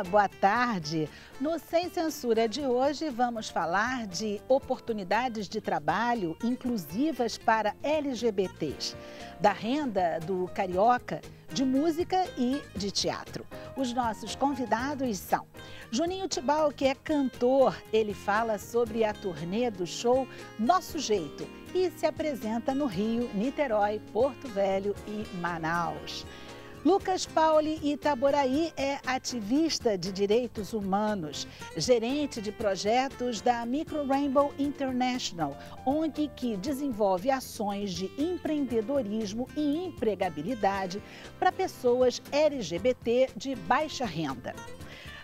Olá, boa tarde. No Sem Censura de hoje vamos falar de oportunidades de trabalho inclusivas para LGBTs, da renda do carioca, de música e de teatro. Os nossos convidados são Juninho Tibau, que é cantor. Ele fala sobre a turnê do show Nosso Jeito e se apresenta no Rio, Niterói, Porto Velho e Manaus. Lucas Pauli Itaboraí é ativista de direitos humanos, gerente de projetos da Micro Rainbow International, ONG que desenvolve ações de empreendedorismo e empregabilidade para pessoas LGBT de baixa renda.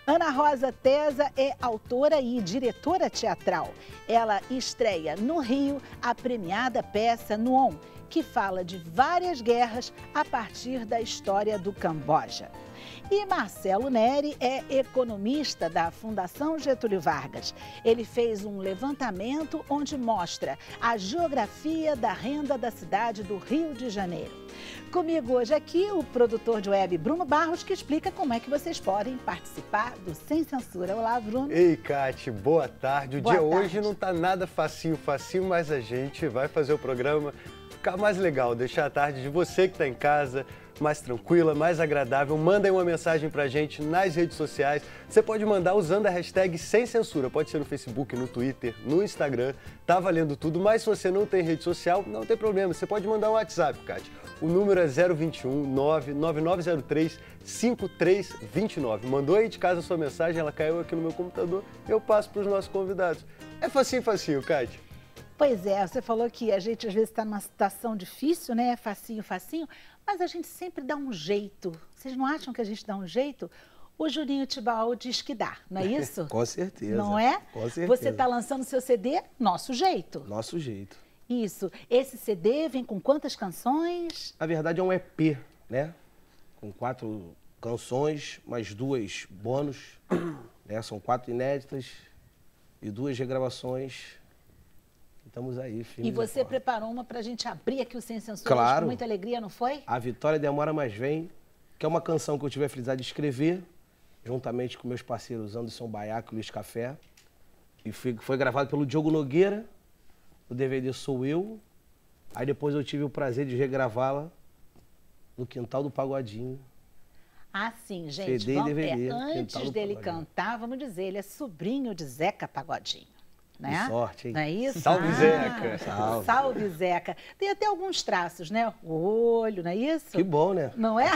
Ana Rosa Tesa é autora e diretora teatral. Ela estreia no Rio a premiada peça Nuon, que fala de várias guerras a partir da história do Camboja. E Marcelo Neri é economista da Fundação Getúlio Vargas. Ele fez um levantamento onde mostra a geografia da renda da cidade do Rio de Janeiro. Comigo hoje aqui o produtor de web Bruno Barros, que explica como é que vocês podem participar do Sem Censura. Olá, Bruno. Ei, Cate, boa tarde. O Boa dia tarde. hoje não tá nada facinho, mas a gente vai fazer o programa ficar mais legal, deixar a tarde de você que está em casa mais tranquila, mais agradável. Manda aí uma mensagem pra gente nas redes sociais. Você pode mandar usando a hashtag Sem Censura. Pode ser no Facebook, no Twitter, no Instagram. Tá valendo tudo, mas se você não tem rede social, não tem problema. Você pode mandar um WhatsApp, Cátia. O número é 021 99903 5329. Mandou aí de casa a sua mensagem, ela caiu aqui no meu computador, eu passo para os nossos convidados. É facinho, Cátia. Pois é, você falou que a gente às vezes está numa situação difícil, né? Facinho, mas a gente sempre dá um jeito. Vocês não acham que a gente dá um jeito? O Juninho Tibau diz que dá, não é isso? Com certeza. Não é? Com certeza. Você está lançando seu CD Nosso Jeito. Nosso Jeito. Isso. Esse CD vem com quantas canções? Na verdade é um EP, né? Com 4 canções, mais 2 bônus, né? São 4 inéditas e 2 regravações. Estamos aí, E você preparou uma para a gente abrir aqui o Sem Censura Claro. com muita alegria, não foi? A Vitória Demora Mas Vem, que é uma canção que eu tive a felicidade de escrever, juntamente com meus parceiros Anderson Baiaco e Luiz Café. E foi gravado pelo Diogo Nogueira, o DVD Sou Eu. Aí depois eu tive o prazer de regravá-la no Quintal do Pagodinho. Ah, sim, gente. CD e DVD, antes Quintal do dele Pagodinho. cantar, vamos dizer, ele é sobrinho de Zeca Pagodinho. Né? Que sorte, hein? Não é isso? Salve, Zeca. Salve. Salve, Zeca. Tem até alguns traços, né? O olho, não é isso? Que bom, né? Não é?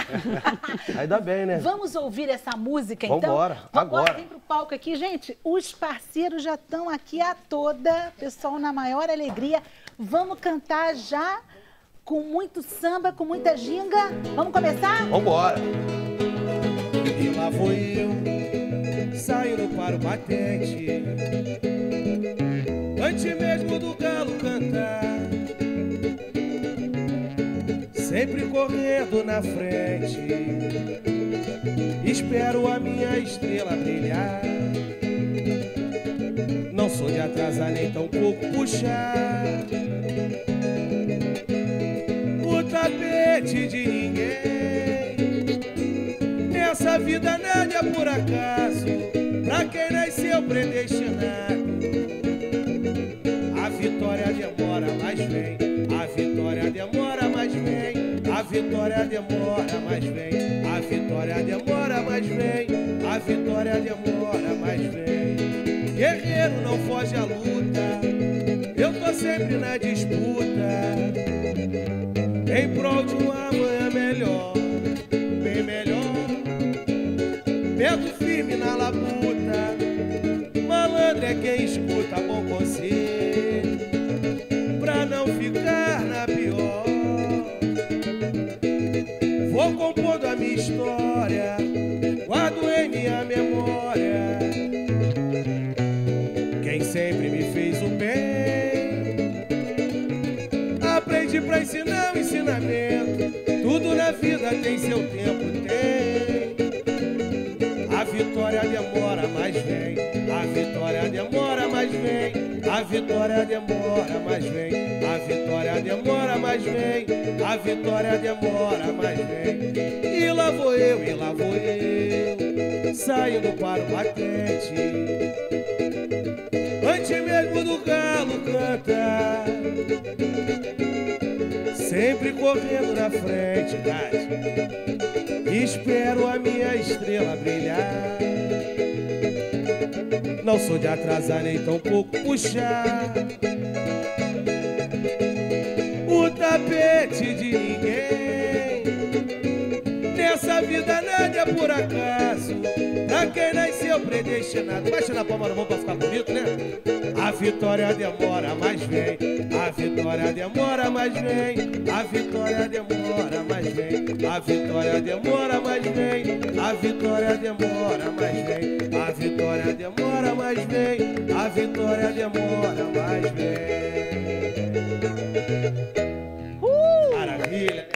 Ainda bem, né? Vamos ouvir essa música, então? Vambora, agora. Vem pro palco aqui, gente. Os parceiros já estão aqui a toda, pessoal na maior alegria. Vamos cantar já com muito samba, com muita ginga. Vamos começar? Vambora. E lá vou eu, saindo para o batente, antes mesmo do galo cantar, sempre correndo na frente, espero a minha estrela brilhar. Não sou de atrasar nem tão pouco puxar o tapete de ninguém. Nessa vida nada é por acaso, pra quem nasceu predestinado. A vitória demora, mas vem. A vitória demora, mas vem. A vitória demora, mas vem. A vitória demora, mas vem. A vitória demora, mas vem. Guerreiro não foge à luta, eu tô sempre na disputa, em prol de uma amanhã melhor, bem melhor. Pego firme na labuta, malandro é quem escuta bom conselho, pra não ficar na pior. Vou compondo a minha história, guardo em minha memória quem sempre me fez o bem. Aprendi pra ensinar o ensinamento, tudo na vida tem seu tempo, tem. A vitória demora, mas vem. A vitória demora, mas vem. A vitória demora, mas vem. A vitória demora, mas vem. A vitória demora, mas vem. E lá vou eu, saindo para o batente. Antes mesmo do galo cantar, sempre correndo na frente, Tati. Espero a minha estrela brilhar. Não sou de atrasar nem tão pouco puxar o tapete de ninguém. Nessa vida nada é por acaso, pra quem nasceu predestinado. Baixa na palma da mão pra ficar bonito, né? A vitória demora, mas vem. A vitória demora, mas vem. A vitória demora, mas vem. A vitória demora, mas vem. A vitória demora, mas vem. A vitória demora, mas vem. A vitória demora, mas vem. Maravilha!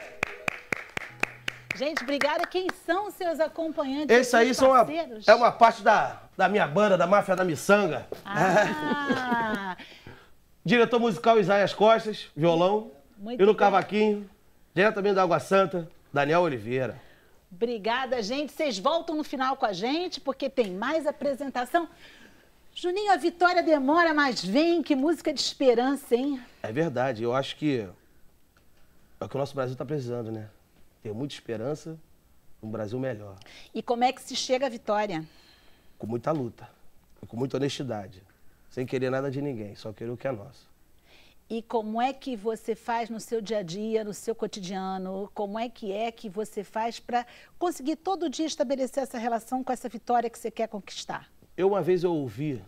Gente, obrigada. Quem são os seus acompanhantes? Esse aí é uma parte da minha banda, da Máfia da Miçanga. Ah! Diretor musical Isaías Costas, violão. Muito E no bem. cavaquinho, diretamente da Água Santa, Daniel Oliveira. Obrigada, gente. Vocês voltam no final com a gente, porque tem mais apresentação. Juninho, a vitória demora, mas vem. Que música de esperança, hein? É verdade, eu acho que é o que o nosso Brasil está precisando, né? Ter muita esperança, um Brasil melhor. E como é que se chega à vitória? Com muita luta, e com muita honestidade. Sem querer nada de ninguém, só querer o que é nosso. E como é que você faz no seu dia a dia, no seu cotidiano? Como é que você faz para conseguir todo dia estabelecer essa relação com essa vitória que você quer conquistar? Uma vez eu ouvi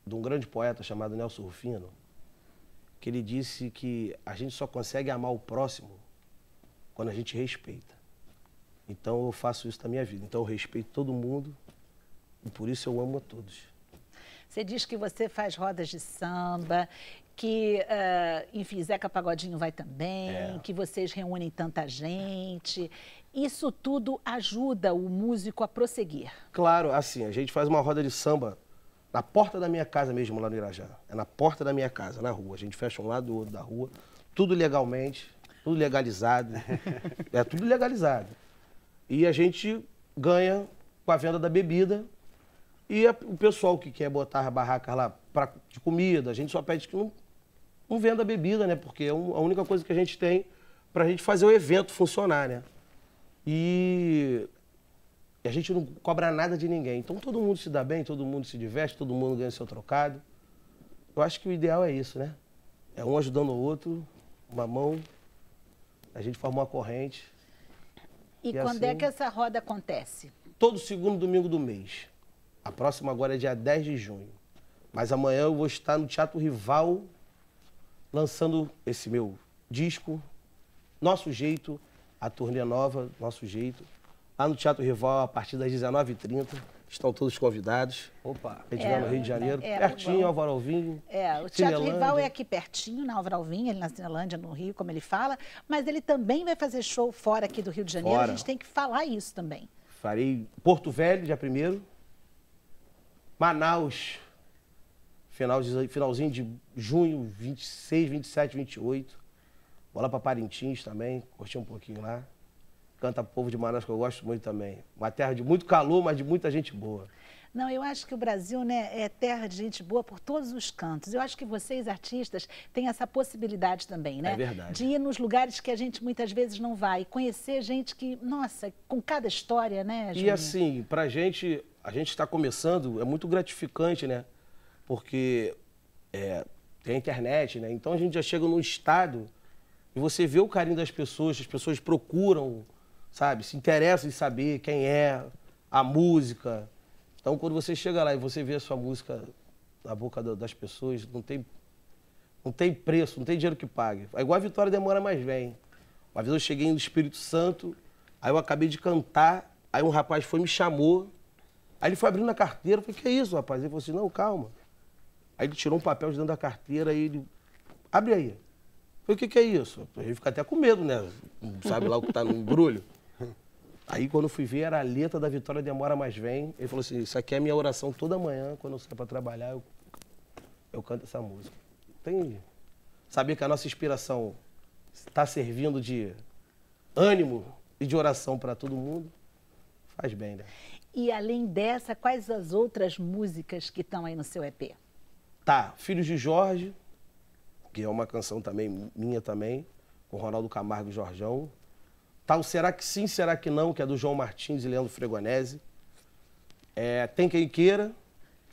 de um grande poeta chamado Nelson Rufino, que ele disse que a gente só consegue amar o próximo quando a gente respeita. Então eu faço isso na minha vida. Então eu respeito todo mundo e por isso eu amo a todos. Você diz que você faz rodas de samba, que, enfim, Zeca Pagodinho vai também, que vocês reúnem tanta gente. Isso tudo ajuda o músico a prosseguir. Claro, assim, a gente faz uma roda de samba na porta da minha casa mesmo, lá no Irajá. É na porta da minha casa, na rua. A gente fecha um lado do outro da rua, tudo legalmente, tudo legalizado. É tudo legalizado. E a gente ganha com a venda da bebida. E o pessoal que quer botar a barraca lá de comida, a gente só pede que não venda bebida, né? Porque é a única coisa que a gente tem pra gente fazer o evento funcionar, né? E a gente não cobra nada de ninguém. Então todo mundo se dá bem, todo mundo se diverte, todo mundo ganha seu trocado. Eu acho que o ideal é isso, né? É um ajudando o outro, uma mão, a gente forma uma corrente. E quando é que essa roda acontece? Todo segundo domingo do mês. A próxima agora é dia 10 de junho. Mas amanhã eu vou estar no Teatro Rival lançando esse meu disco, Nosso Jeito, a turnê nova, Nosso Jeito. Lá no Teatro Rival, a partir das 19h30. Estão todos convidados. Opa! A gente vai no Rio de Janeiro, pertinho, Álvaro Alvim. O Teatro Rival é aqui pertinho, na Álvaro Alvim, ele na Cinelândia, no Rio, como ele fala. Mas ele também vai fazer show fora aqui do Rio de Janeiro. Fora. A gente tem que falar isso também. Farei Porto Velho, dia 1º. Manaus, finalzinho de junho, 26, 27, 28. Vou lá para Parintins também, curtir um pouquinho lá. Canta pro povo de Manaus, que eu gosto muito também. Uma terra de muito calor, mas de muita gente boa. Não, eu acho que o Brasil, né, é terra de gente boa por todos os cantos. Eu acho que vocês, artistas, têm essa possibilidade também, né? É verdade. De ir nos lugares que a gente muitas vezes não vai. E conhecer gente que, nossa, com cada história, né, Juninho? E assim, pra gente, a gente está começando, é muito gratificante, né? Porque tem a internet, né? Então a gente já chega num estado e você vê o carinho das pessoas, as pessoas procuram, sabe? Se interessam em saber quem é, a música. Então, quando você chega lá e você vê a sua música na boca das pessoas, não tem preço, não tem dinheiro que pague. É igual a Vitória Demora, mas vem. Uma vez eu cheguei no Espírito Santo, aí eu acabei de cantar, aí um rapaz me chamou, aí ele foi abrindo a carteira, eu falei, que é isso, rapaz? Ele falou assim, não, calma. Aí ele tirou um papel de dentro da carteira e ele, abre aí. Eu falei, o que é isso? A gente fica até com medo, né? Não sabe lá o que tá no embrulho. Aí quando eu fui ver, era a letra da Vitória Demora Mas Vem. Ele falou assim, isso aqui é a minha oração toda manhã, quando eu saio para trabalhar, eu canto essa música. Saber que a nossa inspiração está servindo de ânimo e de oração para todo mundo, faz bem, né? E além dessa, quais as outras músicas que estão aí no seu EP? Tá, Filhos de Jorge, que é uma canção também minha também, com Ronaldo Camargo e Jorjão. Tá o Será Que Sim, Será Que Não, que é do João Martins e Leandro Fregonese. Tem Quem Queira,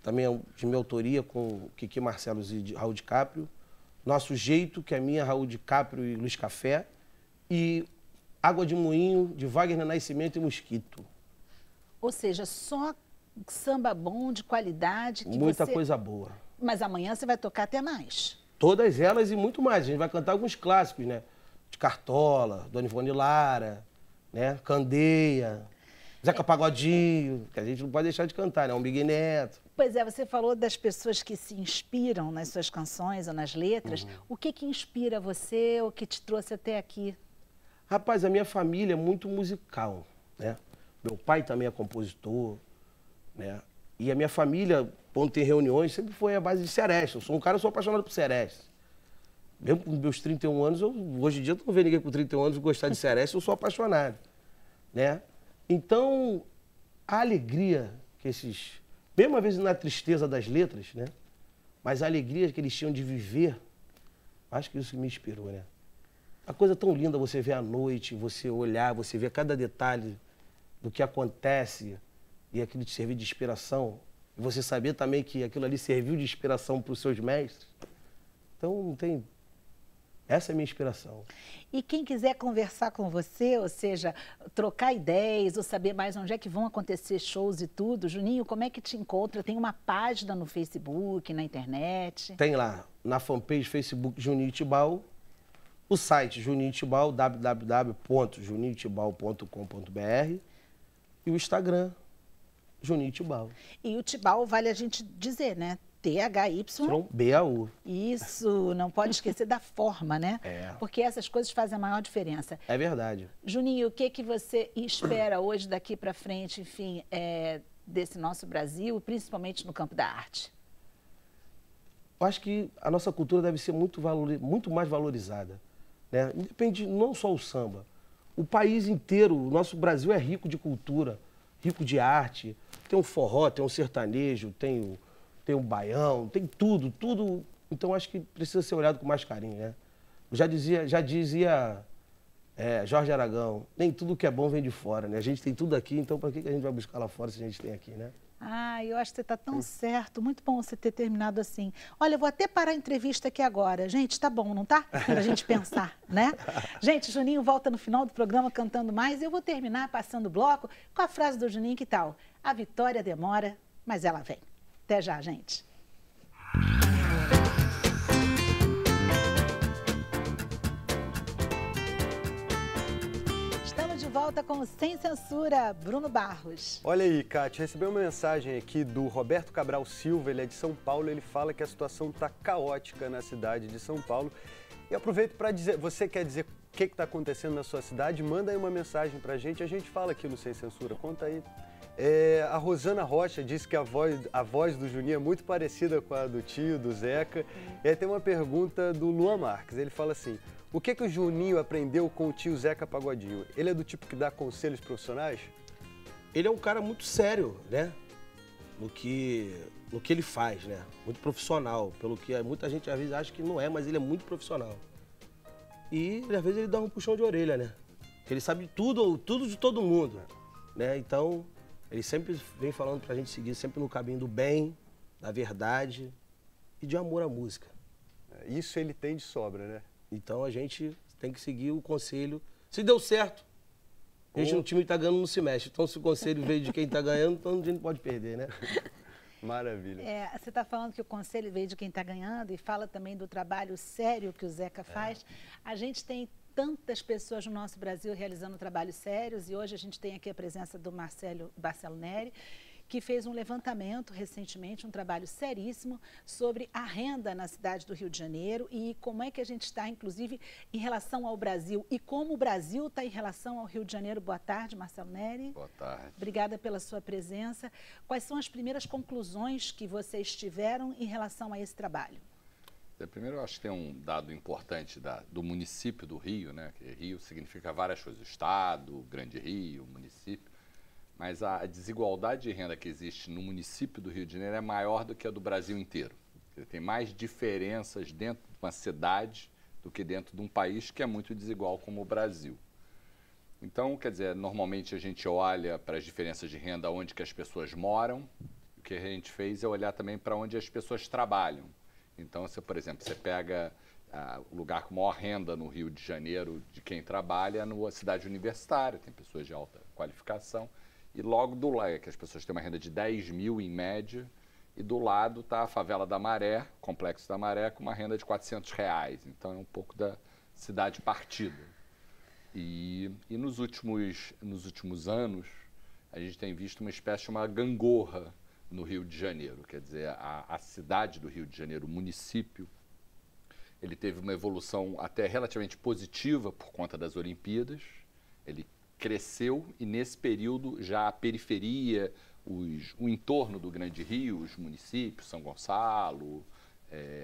também é de minha autoria, com Kiki Marcelos e Raul DiCaprio. Nosso Jeito, que é minha, Raul DiCaprio e Luiz Café. E Água de Moinho, de Wagner Nascimento e Mosquito. Ou seja, só samba bom, de qualidade. Que Muita coisa boa. Mas amanhã você vai tocar até mais. Todas elas e muito mais. A gente vai cantar alguns clássicos, né? De Cartola, Dona Ivone Lara, né? Candeia, Zeca Pagodinho, que a gente não pode deixar de cantar, né? Um Big Neto. Pois é, você falou das pessoas que se inspiram nas suas canções ou nas letras. O que inspira você, o que te trouxe até aqui? Rapaz, a minha família é muito musical, né? Meu pai também é compositor, né? E a minha família, quando tem reuniões, sempre foi a base de sereste. Eu sou apaixonado por sereste. Mesmo com meus 31 anos, hoje em dia eu não vejo ninguém com 31 anos gostar de sereste, eu sou apaixonado, né? Então, a alegria que mesmo às vezes na tristeza das letras, né? Mas a alegria que eles tinham de viver, acho que isso me inspirou, né? A coisa tão linda você ver à noite, você olhar, você ver cada detalhe do que acontece e aquilo te servir de inspiração. E você saber também que aquilo ali serviu de inspiração para os seus mestres. Então, não tem... Essa é a minha inspiração. E quem quiser conversar com você, ou seja, trocar ideias ou saber mais onde é que vão acontecer shows e tudo, Juninho, como é que te encontra? Tem uma página no Facebook, na internet? Tem lá, na fanpage Facebook Juninho Tibau, o site Juninho Tibau, www.juniotibau.com.br e o Instagram, Juninho Tibau. E o Tibau vale a gente dizer, né? THY. Isso, não pode esquecer da forma, né? Porque essas coisas fazem a maior diferença. É verdade. Juninho, o que você espera hoje daqui para frente, enfim, desse nosso Brasil, principalmente no campo da arte? Eu acho que a nossa cultura deve ser muito mais valorizada, né? Independe, não só o samba. O país inteiro, o nosso Brasil é rico de cultura, rico de arte. Tem o forró, tem o sertanejo, tem o baião, tem tudo. Então, acho que precisa ser olhado com mais carinho, né? Já dizia Jorge Aragão, nem tudo que é bom vem de fora, né? A gente tem tudo aqui, então para que a gente vai buscar lá fora se a gente tem aqui, né? Ah, eu acho que você está tão certo. Muito bom você ter terminado assim. Olha, eu vou até parar a entrevista aqui agora. Gente, tá bom, não tá? Para a gente pensar, né? Gente, Juninho volta no final do programa cantando mais. Eu vou terminar passando o bloco com a frase do Juninho, que tal? A vitória demora, mas ela vem. Até já, gente. Estamos de volta com o Sem Censura, Bruno Barros. Olha aí, Kátia, recebi uma mensagem aqui do Roberto Cabral Silva, ele é de São Paulo, ele fala que a situação está caótica na cidade de São Paulo. E aproveito para dizer, você quer dizer o que está acontecendo na sua cidade? Manda aí uma mensagem para a gente fala aqui no Sem Censura, conta aí. A Rosana Rocha disse que a voz do Juninho é muito parecida com a do tio, do Zeca. E aí tem uma pergunta do Luan Marques, ele fala assim, o que o Juninho aprendeu com o tio Zeca Pagodinho? Ele é do tipo que dá conselhos profissionais? Ele é um cara muito sério, né? No que ele faz, né? Muito profissional, pelo que muita gente às vezes acha que não é, mas ele é muito profissional. E às vezes ele dá um puxão de orelha, né? Porque ele sabe tudo de todo mundo, né? Então... ele sempre vem falando pra gente seguir sempre no caminho do bem, da verdade e de amor à música. Isso ele tem de sobra, né? Então a gente tem que seguir o conselho. Se deu certo, a gente no time que tá ganhando não se mexe. Então se o conselho veio de quem tá ganhando, então a gente não pode perder, né? Maravilha. Você está falando que o conselho veio de quem está ganhando e fala também do trabalho sério que o Zeca faz. A gente tem tantas pessoas no nosso Brasil realizando trabalhos sérios e hoje a gente tem aqui a presença do Marcelo Neri, que fez um levantamento recentemente, um trabalho seríssimo sobre a renda na cidade do Rio de Janeiro e como é que a gente está, inclusive, em relação ao Brasil e como o Brasil está em relação ao Rio de Janeiro. Boa tarde, Marcelo Neri. Boa tarde. Obrigada pela sua presença. Quais são as primeiras conclusões que vocês tiveram em relação a esse trabalho? Primeiro, eu acho que tem um dado importante do município do Rio, né? Que Rio significa várias coisas, Estado, Grande Rio, município, mas a desigualdade de renda que existe no município do Rio de Janeiro é maior do que a do Brasil inteiro. Tem mais diferenças dentro de uma cidade do que dentro de um país que é muito desigual como o Brasil. Então, quer dizer, normalmente a gente olha para as diferenças de renda onde que as pessoas moram, o que a gente fez é olhar também para onde as pessoas trabalham. Então, por exemplo, você pega o lugar com maior renda no Rio de Janeiro de quem trabalha na cidade universitária, tem pessoas de alta qualificação, e logo do lado, que as pessoas têm uma renda de 10 mil em média, e do lado está a favela da Maré, Complexo da Maré, com uma renda de R$400. Então, é um pouco da cidade partida. E nos últimos anos, a gente tem visto uma espécie de uma gangorra no Rio de Janeiro, quer dizer, a cidade do Rio de Janeiro, o município, ele teve uma evolução até relativamente positiva por conta das Olimpíadas, ele cresceu e nesse período já a periferia, o entorno do Grande Rio, os municípios, São Gonçalo,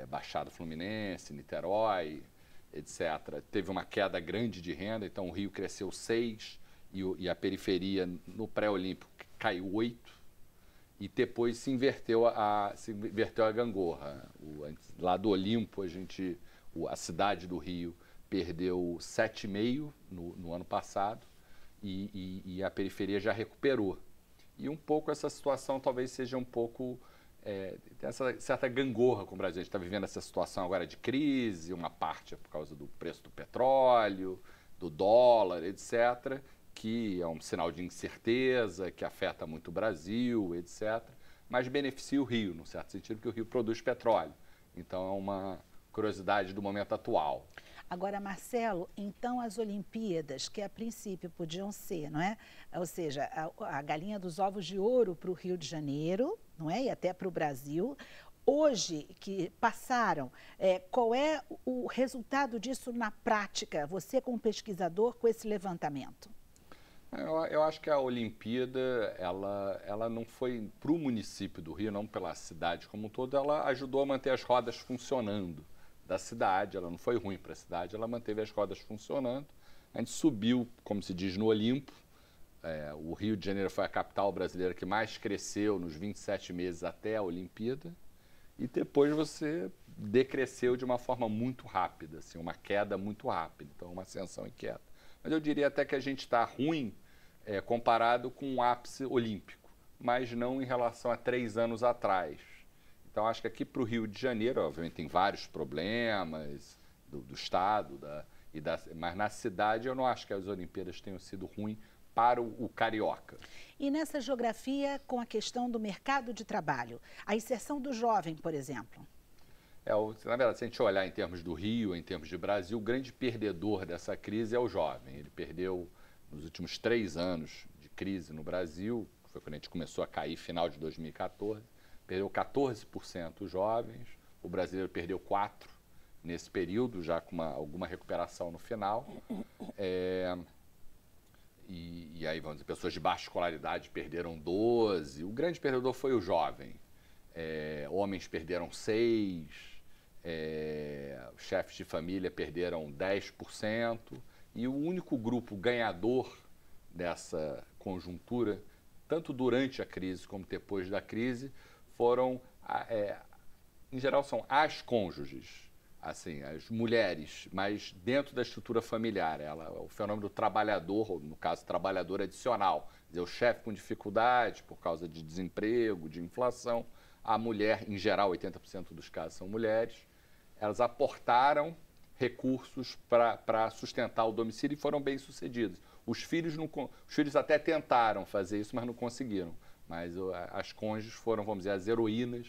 Baixada Fluminense, Niterói, etc., teve uma queda grande de renda, então o Rio cresceu 6 e a periferia no pré-olímpico caiu 8. E depois se inverteu a gangorra. Lá do Olimpo, a cidade do Rio perdeu 7,5 no ano passado e a periferia já recuperou. E um pouco essa situação talvez seja um pouco... tem essa certa gangorra com o Brasil. A gente está vivendo essa situação agora de crise, uma parte é por causa do preço do petróleo, do dólar, etc., que é um sinal de incerteza, que afeta muito o Brasil, etc., mas beneficia o Rio, num certo sentido, porque o Rio produz petróleo. Então, é uma curiosidade do momento atual. Agora, Marcelo, então as Olimpíadas, que a princípio podiam ser, não é? Ou seja, a galinha dos ovos de ouro para o Rio de Janeiro, não é? E até para o Brasil, hoje que passaram, qual é o resultado disso na prática, você como pesquisador, com esse levantamento? Eu acho que a Olimpíada, ela não foi para o município do Rio, não pela cidade como um todo, ela ajudou a manter as rodas funcionando da cidade, ela não foi ruim para a cidade, ela manteve as rodas funcionando. A gente subiu, como se diz, no Olimpo. O Rio de Janeiro foi a capital brasileira que mais cresceu nos 27 meses até a Olimpíada. E depois você decresceu de uma forma muito rápida, assim, uma queda muito rápida, então uma ascensão e queda. Mas eu diria até que a gente está ruim comparado com o ápice olímpico, mas não em relação a 3 anos atrás. Então, acho que aqui para o Rio de Janeiro, obviamente, tem vários problemas do Estado, mas na cidade eu não acho que as Olimpíadas tenham sido ruins para o carioca. E nessa geografia, com a questão do mercado de trabalho, a inserção do jovem, por exemplo? Na verdade, se a gente olhar em termos do Rio, em termos de Brasil, o grande perdedor dessa crise é o jovem. Ele perdeu, nos últimos 3 anos de crise no Brasil, foi quando a gente começou a cair final de 2014, perdeu 14% os jovens, o brasileiro perdeu 4% nesse período, já com alguma recuperação no final. E aí, vamos dizer, pessoas de baixa escolaridade perderam 12%, o grande perdedor foi o jovem. Homens perderam 6%, os chefes de família perderam 10%, e o único grupo ganhador dessa conjuntura, tanto durante a crise como depois da crise, foram, em geral, são as cônjuges, assim, as mulheres, mas dentro da estrutura familiar. O fenômeno do trabalhador, ou no caso, trabalhador adicional, quer dizer, o chefe com dificuldade por causa de desemprego, de inflação, a mulher, em geral, 80% dos casos são mulheres, elas aportaram recursos para sustentar o domicílio e foram bem-sucedidas. Os filhos até tentaram fazer isso, mas não conseguiram. Mas as cônjuges foram, vamos dizer, as heroínas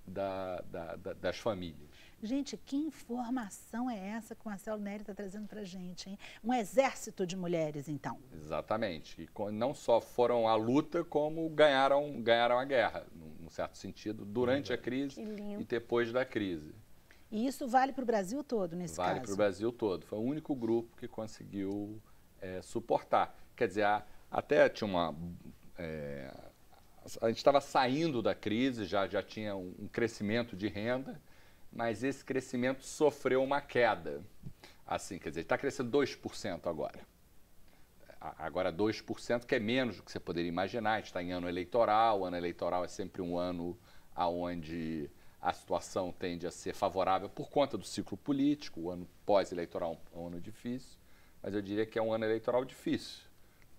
das famílias. Gente, que informação é essa que o Marcelo Neri está trazendo para a gente, hein? Um exército de mulheres, então. Exatamente. E não só foram à luta, como ganharam a guerra, num certo sentido, durante a crise e depois da crise. E isso vale para o Brasil todo, nesse caso? Vale para o Brasil todo. Foi o único grupo que conseguiu suportar. Quer dizer, até tinha uma... a gente estava saindo da crise, já tinha um crescimento de renda, mas esse crescimento sofreu uma queda. Assim, quer dizer, está crescendo 2% agora. Agora 2%, que é menos do que você poderia imaginar. A gente está em ano eleitoral. O ano eleitoral é sempre um ano onde a situação tende a ser favorável por conta do ciclo político. O ano pós-eleitoral é um ano difícil, mas eu diria que é um ano eleitoral difícil,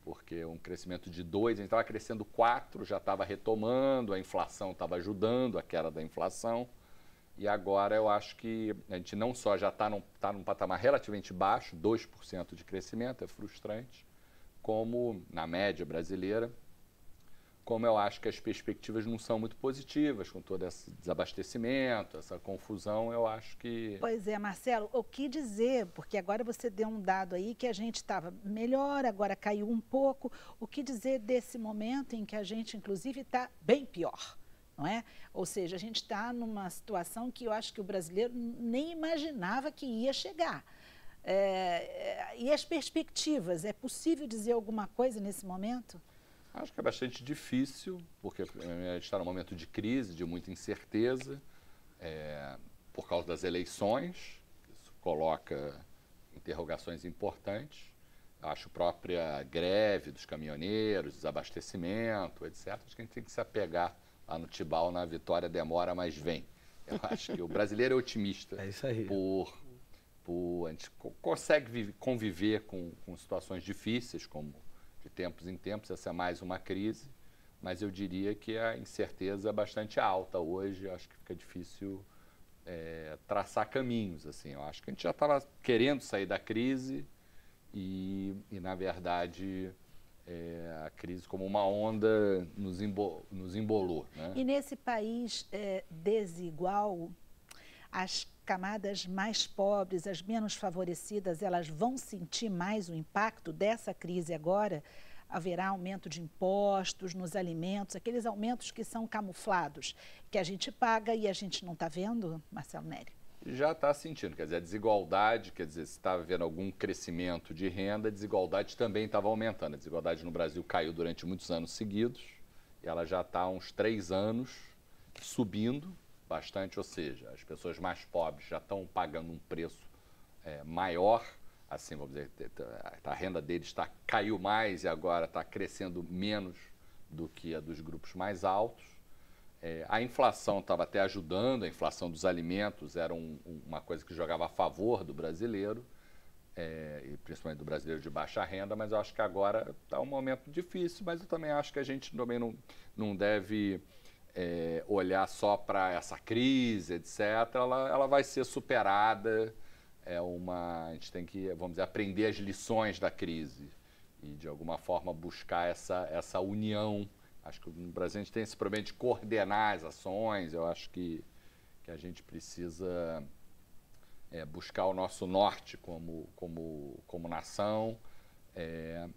porque um crescimento de 2%, a gente estava crescendo 4%, já estava retomando, a inflação estava ajudando a queda da inflação, e agora eu acho que a gente não só já está num patamar relativamente baixo, 2% de crescimento, é frustrante, como na média brasileira, como eu acho que as perspectivas não são muito positivas, com todo esse desabastecimento, essa confusão, eu acho que... Pois é, Marcelo, o que dizer? Porque agora você deu um dado aí que a gente estava melhor, agora caiu um pouco. O que dizer desse momento em que a gente, inclusive, está bem pior, não é? Ou seja, a gente está numa situação que eu acho que o brasileiro nem imaginava que ia chegar. E as perspectivas, é possível dizer alguma coisa nesse momento? Acho que é bastante difícil, porque a gente está num momento de crise, de muita incerteza, por causa das eleições. Isso coloca interrogações importantes. Acho a própria greve dos caminhoneiros, desabastecimento, etc. Acho que a gente tem que se apegar lá no Tibau, na vitória demora, mas vem. Eu acho que o brasileiro é otimista. É isso aí. A gente consegue conviver com situações difíceis, como de tempos em tempos, essa é mais uma crise, mas eu diria que a incerteza é bastante alta hoje, acho que fica difícil traçar caminhos, assim. Eu acho que a gente já estava querendo sair da crise e na verdade, a crise como uma onda nos embolou, né? E nesse país desigual, as camadas mais pobres, as menos favorecidas, elas vão sentir mais o impacto dessa crise agora? Haverá aumento de impostos nos alimentos, aqueles aumentos que são camuflados, que a gente paga e a gente não está vendo, Marcelo Neri? Já está sentindo, quer dizer, a desigualdade, quer dizer, se estava vendo algum crescimento de renda, a desigualdade também estava aumentando. A desigualdade no Brasil caiu durante muitos anos seguidos e ela já está há uns 3 anos subindo bastante, ou seja, as pessoas mais pobres já estão pagando um preço maior, assim, vamos dizer, a renda deles caiu mais e agora está crescendo menos do que a dos grupos mais altos. A inflação estava até ajudando, a inflação dos alimentos era uma coisa que jogava a favor do brasileiro, e principalmente do brasileiro de baixa renda, mas eu acho que agora está um momento difícil, mas eu também acho que a gente também não deve olhar só para essa crise, etc. Ela vai ser superada, a gente tem que, vamos dizer, aprender as lições da crise e, de alguma forma, buscar essa união. Acho que no Brasil a gente tem esse problema de coordenar as ações. Eu acho que a gente precisa buscar o nosso norte como nação.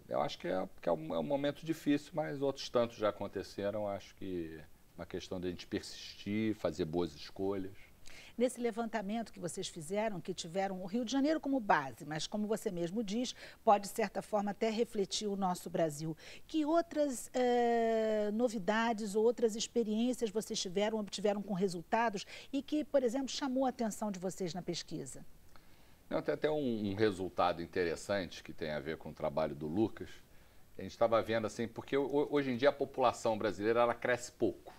Eu acho que é um momento difícil, mas outros tantos já aconteceram. Acho que é uma questão de a gente persistir, fazer boas escolhas. Nesse levantamento que vocês fizeram, que tiveram o Rio de Janeiro como base, mas como você mesmo diz, pode de certa forma até refletir o nosso Brasil. Que outras novidades ou outras experiências vocês obtiveram com resultados e que, por exemplo, chamou a atenção de vocês na pesquisa? Não, tem até um resultado interessante que tem a ver com o trabalho do Lucas. A gente estava vendo assim, porque hoje em dia a população brasileira ela cresce pouco.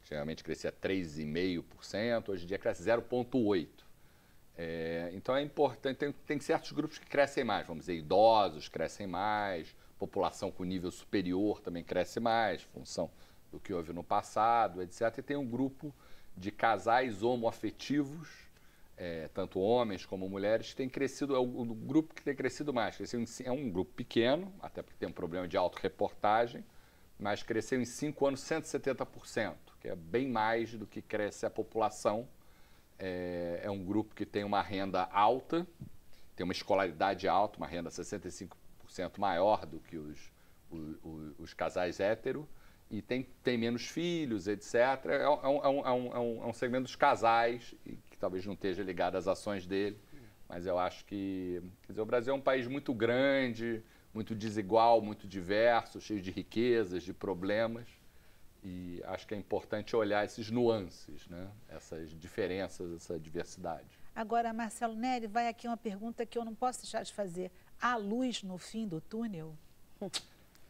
Antigamente crescia 3,5%, hoje em dia cresce 0,8%. Então é importante, tem certos grupos que crescem mais, vamos dizer, idosos crescem mais, população com nível superior também cresce mais, em função do que houve no passado, etc. E tem um grupo de casais homoafetivos, tanto homens como mulheres, que tem crescido, é o grupo que tem crescido mais. É um grupo pequeno, até porque tem um problema de autorreportagem, mas cresceu em 5 anos 170%, que é bem mais do que cresce a população. é um grupo que tem uma renda alta, tem uma escolaridade alta, uma renda 65% maior do que os casais héteros, e tem menos filhos, etc. É um segmento dos casais, que talvez não esteja ligado às ações dele, mas eu acho que, quer dizer, o Brasil é um país muito grande, muito desigual, muito diverso, cheio de riquezas, de problemas, e acho que é importante olhar esses nuances, né? Essas diferenças, essa diversidade. Agora, Marcelo Neri, vai aqui uma pergunta que eu não posso deixar de fazer. Há luz no fim do túnel?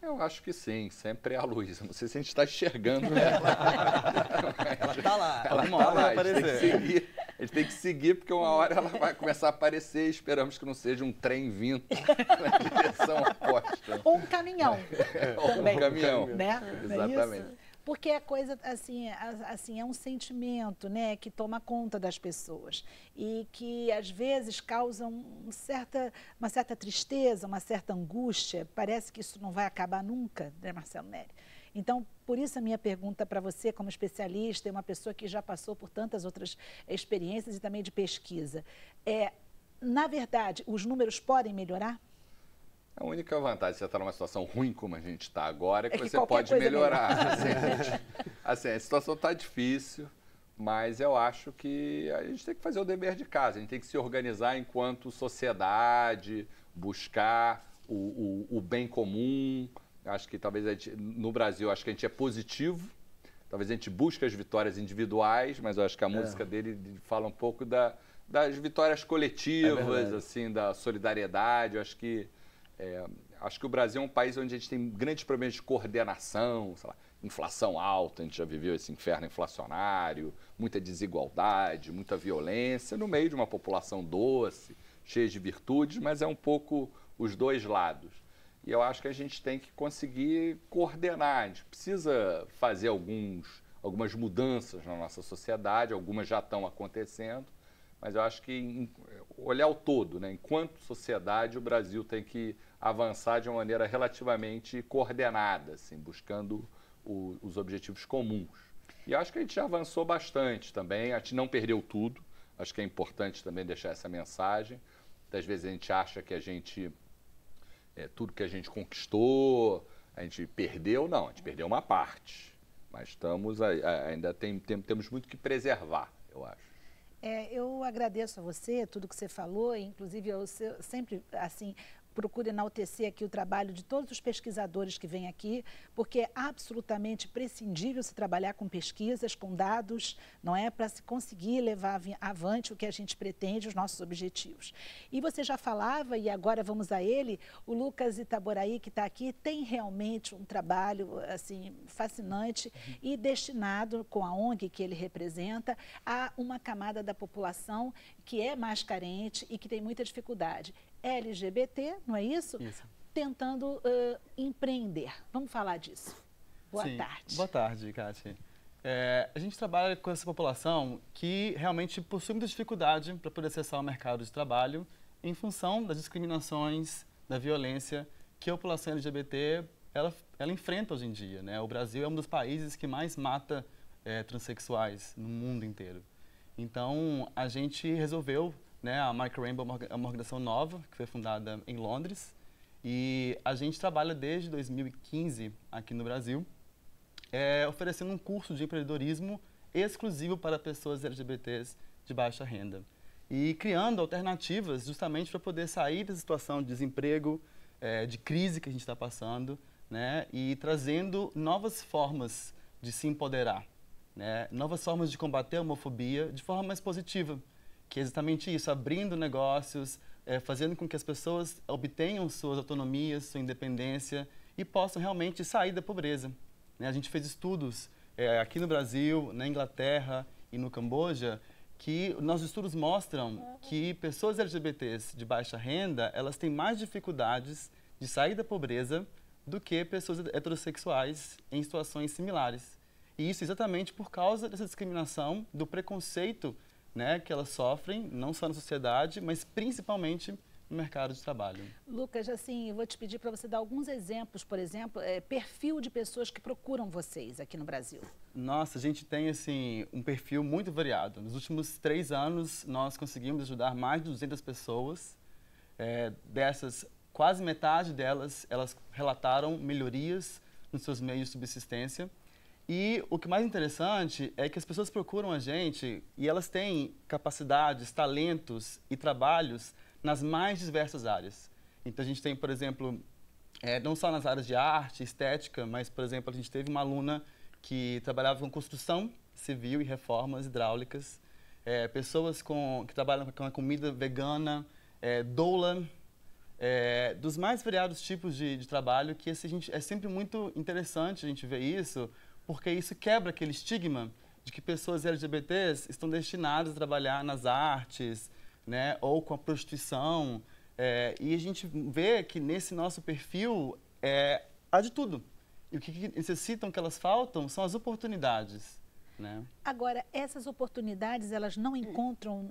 Eu acho que sim, sempre há luz. Não sei se a gente está enxergando ela. Ela está lá, ela uma hora vai lá. aparecer. A gente tem que seguir, porque uma hora ela vai começar a aparecer e esperamos que não seja um trem vindo na direção oposta. Ou um caminhão. Também, um caminhão, né? Exatamente. Porque é coisa, assim, é um sentimento, né, que toma conta das pessoas e que, às vezes, causa uma certa tristeza, uma certa angústia. Parece que isso não vai acabar nunca, né, Marcelo Neri? Então, por isso a minha pergunta para você, como especialista e uma pessoa que já passou por tantas outras experiências e também de pesquisa, na verdade, os números podem melhorar? A única vantagem de você estar numa situação ruim como a gente está agora é que você qualquer pode coisa melhorar. Assim, a situação está difícil, mas eu acho que a gente tem que fazer o dever de casa, a gente tem que se organizar enquanto sociedade, buscar o bem comum. Acho que talvez no Brasil, acho que a gente é positivo, talvez a gente busque as vitórias individuais, mas eu acho que a música dele fala um pouco das vitórias coletivas, assim, da solidariedade. Eu acho que o Brasil é um país onde a gente tem grandes problemas de coordenação, sei lá, inflação alta, a gente já viveu esse inferno inflacionário, muita desigualdade, muita violência, no meio de uma população doce, cheia de virtudes, mas é um pouco os dois lados. E eu acho que a gente tem que conseguir coordenar, a gente precisa fazer algumas mudanças na nossa sociedade, algumas já estão acontecendo, mas eu acho que olhar o todo, né? Enquanto sociedade, o Brasil tem que avançar de uma maneira relativamente coordenada, assim, buscando os objetivos comuns. E acho que a gente já avançou bastante também, a gente não perdeu tudo, acho que é importante também deixar essa mensagem. Muitas vezes a gente acha que tudo que a gente conquistou, a gente perdeu, não, a gente perdeu uma parte, mas ainda temos muito que preservar, eu acho. Eu agradeço a você, tudo que você falou, inclusive eu sempre, assim, procuro enaltecer aqui o trabalho de todos os pesquisadores que vêm aqui, porque é absolutamente prescindível se trabalhar com pesquisas, com dados, não é? Para se conseguir levar avante o que a gente pretende, os nossos objetivos. E você já falava, e agora vamos a ele, o Lucas Itaboraí, que está aqui, tem realmente um trabalho, assim, fascinante e destinado, com a ONG que ele representa, a uma camada da população que é mais carente e que tem muita dificuldade. LGBT, não é isso? Isso. Tentando empreender. Vamos falar disso. Boa tarde. Boa tarde, Kátia. A gente trabalha com essa população que realmente possui muita dificuldade para poder acessar o mercado de trabalho em função das discriminações, da violência que a população LGBT ela enfrenta hoje em dia, né? O Brasil é um dos países que mais mata transexuais no mundo inteiro. Então, a gente resolveu, né, a Mark Rainbow é uma organização nova, que foi fundada em Londres, e a gente trabalha desde 2015 aqui no Brasil, oferecendo um curso de empreendedorismo exclusivo para pessoas LGBTs de baixa renda. E criando alternativas justamente para poder sair da situação de desemprego, de crise que a gente está passando, né, e trazendo novas formas de se empoderar, né, novas formas de combater a homofobia de forma mais positiva. Que é exatamente isso, abrindo negócios, fazendo com que as pessoas obtenham suas autonomias, sua independência e possam realmente sair da pobreza. Né? A gente fez estudos aqui no Brasil, na Inglaterra e no Camboja, que nossos estudos mostram que pessoas LGBTs de baixa renda, elas têm mais dificuldades de sair da pobreza do que pessoas heterossexuais em situações similares. E isso exatamente por causa dessa discriminação, do preconceito, né, que elas sofrem, não só na sociedade, mas principalmente no mercado de trabalho. Lucas, assim, eu vou te pedir para você dar alguns exemplos, por exemplo, perfil de pessoas que procuram vocês aqui no Brasil. Nossa, a gente tem assim, um perfil muito variado. Nos últimos 3 anos, nós conseguimos ajudar mais de 200 pessoas. Dessas, quase metade delas, elas relataram melhorias nos seus meios de subsistência. E o que mais interessante é que as pessoas procuram a gente e elas têm capacidades, talentos e trabalhos nas mais diversas áreas. Então, a gente tem, por exemplo, não só nas áreas de arte, estética, mas, por exemplo, a gente teve uma aluna que trabalhava com construção civil e reformas hidráulicas, pessoas que trabalham com a comida vegana, doula, dos mais variados tipos de trabalho, que assim, é sempre muito interessante a gente ver isso, porque isso quebra aquele estigma de que pessoas LGBTs estão destinadas a trabalhar nas artes, né, ou com a prostituição. E a gente vê que nesse nosso perfil há de tudo. E o que necessitam, que elas faltam, são as oportunidades. Né? Agora, essas oportunidades, elas não encontram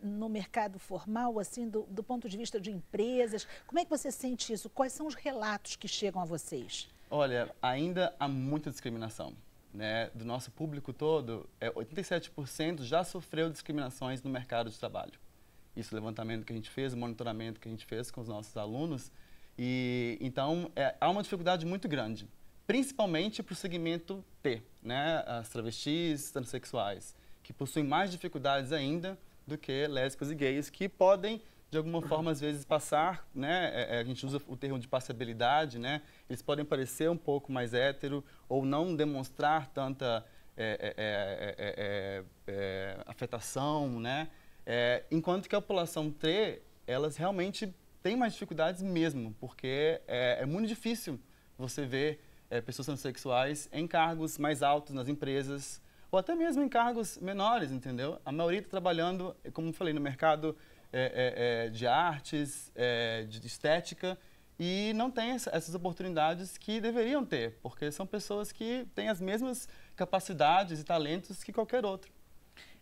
no mercado formal, assim, do ponto de vista de empresas? Como é que você sente isso? Quais são os relatos que chegam a vocês? Olha, ainda há muita discriminação. Né? Do nosso público todo, 87% já sofreu discriminações no mercado de trabalho. Isso é o levantamento que a gente fez, o monitoramento que a gente fez com os nossos alunos. E então, há uma dificuldade muito grande, principalmente para o segmento T, né? As travestis, transexuais, que possuem mais dificuldades ainda do que lésbicas e gays, que podem, de alguma forma, às vezes passar, né? A gente usa o termo de passabilidade, né? Eles podem parecer um pouco mais hétero ou não demonstrar tanta afetação, né? Enquanto que a população T, elas realmente têm mais dificuldades mesmo, porque é muito difícil você ver pessoas transexuais em cargos mais altos nas empresas, ou até mesmo em cargos menores, entendeu? A maioria está trabalhando, como eu falei, no mercado de artes, de estética, e não tem essas oportunidades que deveriam ter, porque são pessoas que têm as mesmas capacidades e talentos que qualquer outro.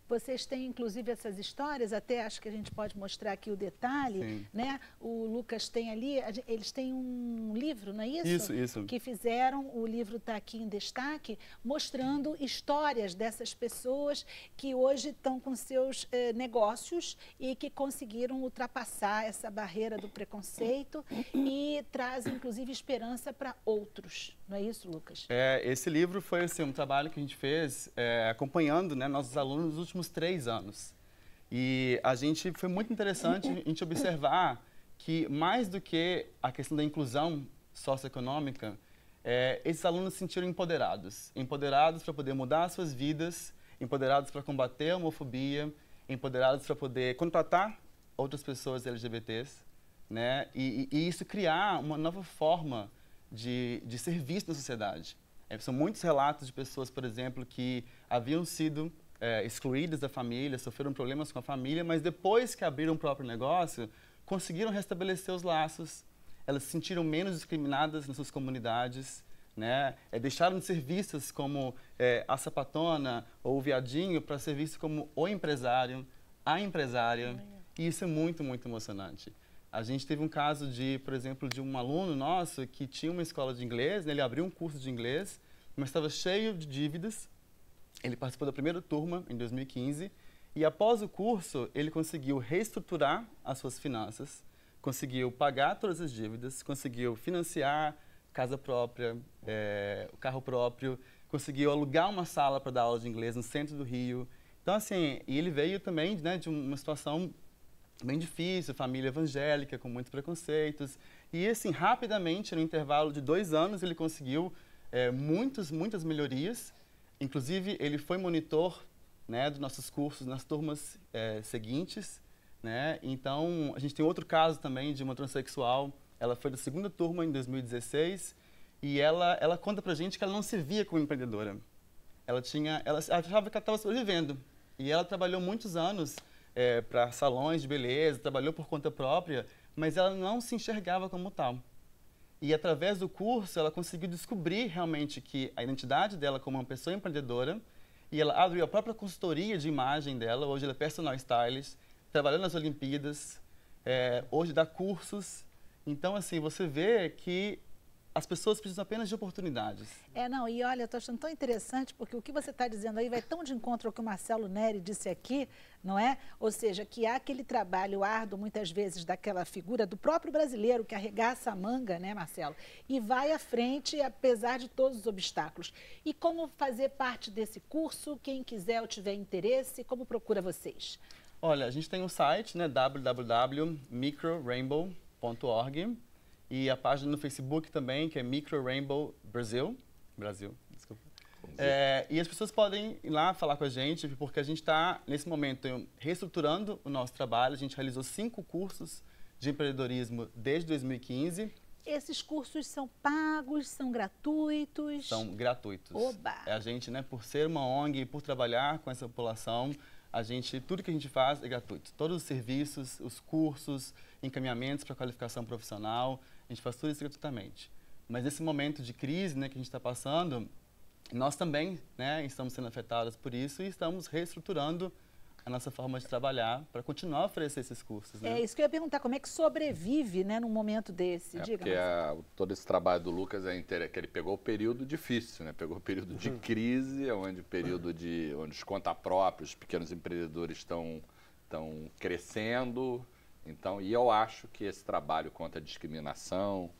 Vocês têm, inclusive, essas histórias, até acho que a gente pode mostrar aqui o detalhe, Sim. né? O Lucas tem ali, eles têm um livro, não é isso? Isso. Que fizeram, o livro está aqui em destaque, mostrando histórias dessas pessoas que hoje estão com seus negócios e que conseguiram ultrapassar essa barreira do preconceito e trazem, inclusive, esperança para outros. Não é isso, Lucas? Esse livro foi assim, um trabalho que a gente fez acompanhando, né, nossos alunos nos últimos 3 anos. E foi muito interessante a gente observar que, mais do que a questão da inclusão socioeconômica, esses alunos se sentiram empoderados. Empoderados para poder mudar suas vidas, empoderados para combater a homofobia, empoderados para poder contratar outras pessoas LGBTs, né? E isso criar uma nova forma de ser visto na sociedade. São muitos relatos de pessoas, por exemplo, que haviam sido excluídas da família, sofreram problemas com a família, mas depois que abriram o próprio negócio, conseguiram restabelecer os laços, elas se sentiram menos discriminadas nas suas comunidades, né? Deixaram de ser vistas como a sapatona ou o viadinho para ser vistas como o empresário, a empresária, e isso é muito, muito emocionante. A gente teve um caso por exemplo, de um aluno nosso que tinha uma escola de inglês, né? Ele abriu um curso de inglês, mas estava cheio de dívidas. Ele participou da primeira turma, em 2015, e após o curso, ele conseguiu reestruturar as suas finanças, conseguiu pagar todas as dívidas, conseguiu financiar casa própria, o carro próprio, conseguiu alugar uma sala para dar aula de inglês no centro do Rio. Então, assim, e ele veio também, né, de uma situação bem difícil, família evangélica, com muitos preconceitos. E, assim, rapidamente, no intervalo de 2 anos, ele conseguiu muitas melhorias. Inclusive, ele foi monitor, né, dos nossos cursos nas turmas seguintes. Né? Então, a gente tem outro caso também de uma transexual. Ela foi da 2ª turma em 2016 e ela conta pra gente que ela não se via como empreendedora. Ela achava que ela estava sobrevivendo. E ela trabalhou muitos anos para salões de beleza, trabalhou por conta própria, mas ela não se enxergava como tal. E através do curso, ela conseguiu descobrir realmente que a identidade dela como uma pessoa empreendedora, e ela abriu a própria consultoria de imagem dela. Hoje ela é personal stylist, trabalhou nas Olimpíadas, hoje dá cursos. Então, assim, você vê que as pessoas precisam apenas de oportunidades. Não, e olha, eu estou achando tão interessante, porque o que você está dizendo aí vai tão de encontro ao que o Marcelo Neri disse aqui, não é? Ou seja, que há aquele trabalho árduo, muitas vezes, daquela figura do próprio brasileiro que arregaça a manga, né, Marcelo? E vai à frente, apesar de todos os obstáculos. E como fazer parte desse curso? Quem quiser ou tiver interesse, como procura vocês? Olha, a gente tem um site, né, www.microrainbow.org. E a página no Facebook também, que é Micro Rainbow Brasil, desculpa. E as pessoas podem ir lá falar com a gente, porque a gente está, nesse momento, reestruturando o nosso trabalho. A gente realizou 5 cursos de empreendedorismo desde 2015. Esses cursos são pagos, são gratuitos? São gratuitos. Oba! A gente, né, por ser uma ONG e por trabalhar com essa população, tudo que a gente faz é gratuito. Todos os serviços, os cursos, encaminhamentos para qualificação profissional, a gente faz tudo isso gratuitamente. Mas nesse momento de crise, né, que a gente está passando, nós também, né, estamos sendo afetados por isso e estamos reestruturando a nossa forma de trabalhar para continuar a oferecer esses cursos. Né? É isso que eu ia perguntar, como é que sobrevive, né, num momento desse? Diga, porque todo esse trabalho do Lucas que ele pegou o período difícil, né? Pegou o período de crise, onde onde os conta-próprios, os pequenos empreendedores estão crescendo. Então, e eu acho que esse trabalho contra a discriminação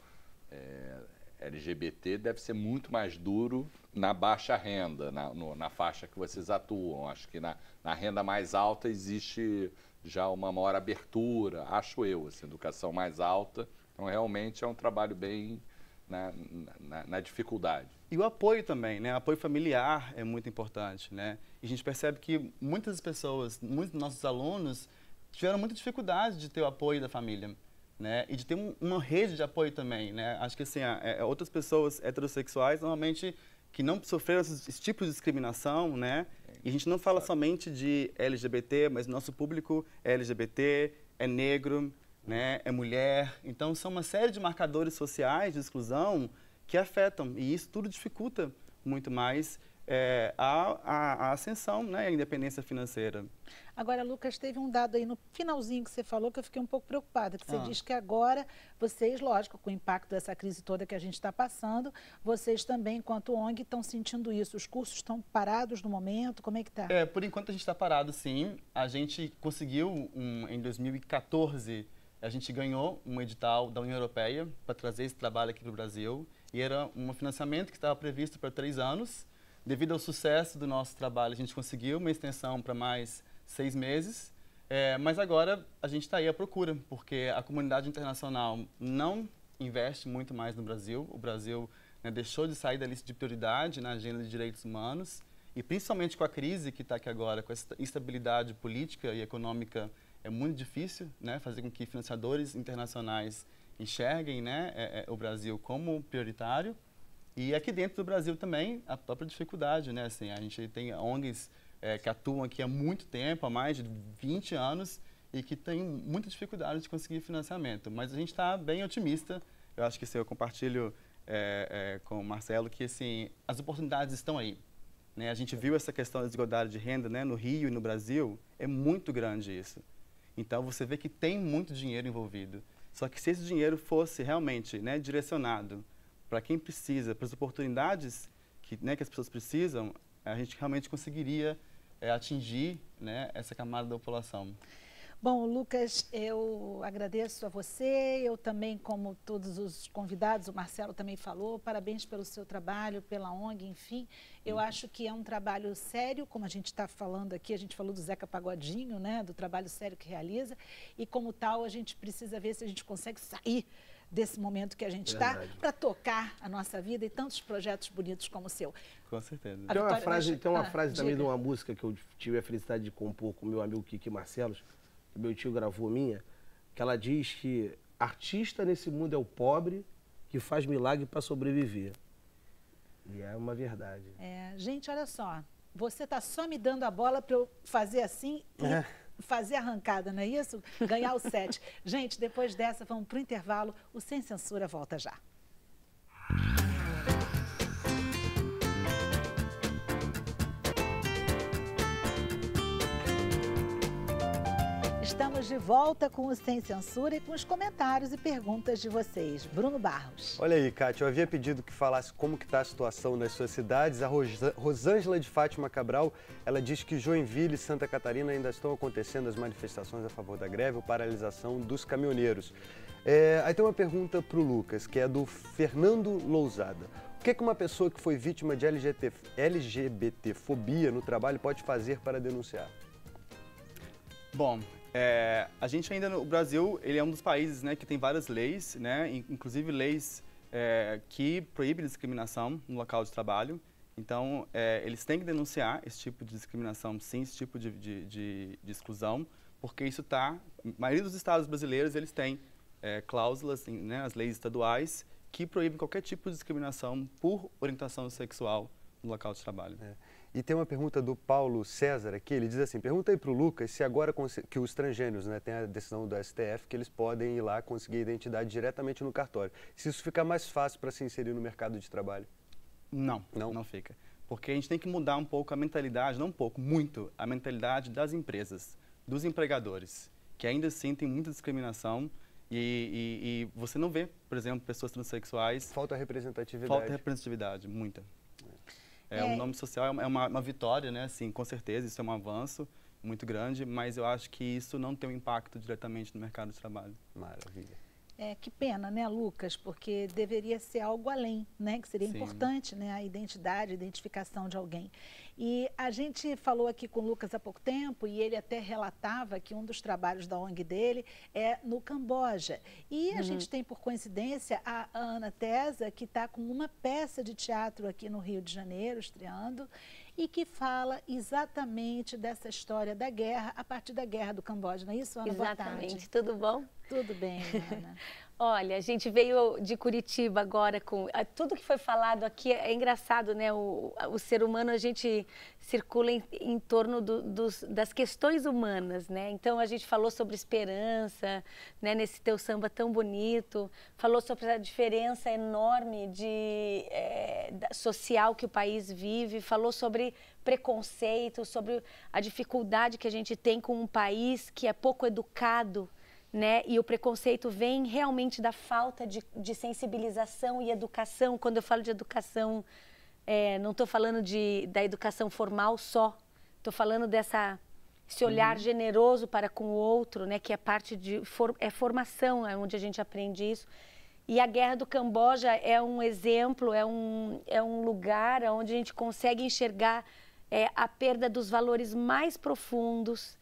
LGBT deve ser muito mais duro na baixa renda, na faixa que vocês atuam. Acho que na renda mais alta existe já uma maior abertura, acho eu, assim, educação mais alta. Então, realmente é um trabalho bem na dificuldade. E o apoio também, né? O apoio familiar é muito importante, né? E a gente percebe que muitas pessoas, muitos dos nossos alunos, tiveram muita dificuldade de ter o apoio da família, né? E de ter uma rede de apoio também, né? Acho que assim, outras pessoas heterossexuais, normalmente, que não sofreram esse tipo de discriminação, né? E a gente não fala somente de LGBT, mas nosso público é LGBT, é negro, né? É mulher. Então, são uma série de marcadores sociais de exclusão que afetam. E isso tudo dificulta muito mais a ascensão, né? A independência financeira. Agora, Lucas, teve um dado aí no finalzinho que você falou que eu fiquei um pouco preocupada, que você diz que agora vocês, lógico, com o impacto dessa crise toda que a gente está passando, vocês também, enquanto ONG, estão sentindo isso. Os cursos estão parados no momento? Como é que está? Por enquanto a gente está parado, sim. A gente conseguiu, em 2014, a gente ganhou um edital da União Europeia para trazer esse trabalho aqui para o Brasil. E era um financiamento que estava previsto para 3 anos. Devido ao sucesso do nosso trabalho, a gente conseguiu uma extensão para mais 6 meses, mas agora a gente está aí à procura, porque a comunidade internacional não investe muito mais no Brasil. O Brasil, né, deixou de sair da lista de prioridade na agenda de direitos humanos, e principalmente com a crise que está aqui agora, com essa instabilidade política e econômica, é muito difícil, né, fazer com que financiadores internacionais enxerguem, né, o Brasil como prioritário. E aqui dentro do Brasil também, a própria dificuldade, né? Assim, a gente tem ONGs que atuam aqui há muito tempo, há mais de 20 anos, e que têm muita dificuldade de conseguir financiamento. Mas a gente está bem otimista. Eu acho que assim, eu compartilho com o Marcelo que assim, as oportunidades estão aí. Né? A gente viu essa questão da desigualdade de renda, né? No Rio e no Brasil, é muito grande isso. Então, você vê que tem muito dinheiro envolvido. Só que se esse dinheiro fosse realmente, né, direcionado para quem precisa, para as oportunidades que as pessoas precisam, a gente realmente conseguiria atingir, né, essa camada da população. Bom, Lucas, eu agradeço a você, eu também, como todos os convidados, o Marcelo também falou, parabéns pelo seu trabalho, pela ONG, enfim. Eu acho que é um trabalho sério, como a gente está falando aqui, a gente falou do Zeca Pagodinho, né, do trabalho sério que realiza, e como tal a gente precisa ver se a gente consegue sair desse momento que a gente está para tocar a nossa vida e tantos projetos bonitos como o seu. Com certeza. Tem uma frase também de uma música que eu tive a felicidade de compor com o meu amigo Kiki Marcelos, que meu tio gravou minha, que ela diz que artista nesse mundo é o pobre que faz milagre para sobreviver. E é uma verdade. Gente, olha só, você está só me dando a bola para eu fazer assim e fazer arrancada, não é isso? Ganhar o set. Gente, depois dessa, vamos para o intervalo. O Sem Censura volta já. Estamos estamos de volta com o Sem Censura e com os comentários e perguntas de vocês. Bruno Barros. Olha aí, Kátia, eu havia pedido que falasse como que está a situação nas suas cidades. A Rosângela de Fátima Cabral, ela diz que Joinville e Santa Catarina ainda estão acontecendo as manifestações a favor da greve ou paralisação dos caminhoneiros. Aí tem uma pergunta para o Lucas, que é do Fernando Lousada. O que uma pessoa que foi vítima de LGBTfobia no trabalho pode fazer para denunciar? Bom, a gente ainda no Brasil, ele é um dos países, né, que tem várias leis, né, inclusive leis que proíbem discriminação no local de trabalho. Então, eles têm que denunciar esse tipo de discriminação, sim, esse tipo de exclusão, porque isso está... A maioria dos estados brasileiros, eles têm cláusulas, né, as leis estaduais, que proíbem qualquer tipo de discriminação por orientação sexual no local de trabalho. E tem uma pergunta do Paulo César aqui, ele diz assim, pergunta aí para o Lucas se agora que os transgêneros, né, tem a decisão do STF, que eles podem ir lá conseguir identidade diretamente no cartório. Se isso ficar mais fácil para se inserir no mercado de trabalho? Não fica. Porque a gente tem que mudar um pouco a mentalidade, não um pouco, muito, a mentalidade das empresas, dos empregadores, que ainda assim tem muita discriminação. E você não vê, por exemplo, pessoas transexuais... Falta representatividade. Falta representatividade, muita. O nome social é uma vitória, né? Assim, com certeza, isso é um avanço muito grande, mas eu acho que isso não tem um impacto diretamente no mercado de trabalho. Maravilha. Que pena, né, Lucas? Porque deveria ser algo além, né? Que seria importante, né? A identidade, a identificação de alguém. E a gente falou aqui com o Lucas há pouco tempo e ele até relatava que um dos trabalhos da ONG dele é no Camboja. E a gente tem, por coincidência, a Ana Tesa, que está com uma peça de teatro aqui no Rio de Janeiro, estreando, e que fala exatamente dessa história da guerra, a partir da guerra do Camboja. Não é isso, Ana? Exatamente. Boa tarde. Tudo bom? Tudo bem, Ana. Olha, a gente veio de Curitiba agora com... Tudo que foi falado aqui é engraçado, né? O ser humano, a gente circula em torno das questões humanas, né? Então, a gente falou sobre esperança, né? Nesse teu samba tão bonito. Falou sobre a diferença enorme social que o país vive. Falou sobre preconceito, sobre a dificuldade que a gente tem com um país que é pouco educado, né? E o preconceito vem realmente da falta de sensibilização e educação. Quando eu falo de educação, não estou falando da educação formal só, estou falando esse olhar generoso para com o outro, né? Que é parte formação, é onde a gente aprende isso. E a Guerra do Camboja é um exemplo, é um lugar onde a gente consegue enxergar a perda dos valores mais profundos,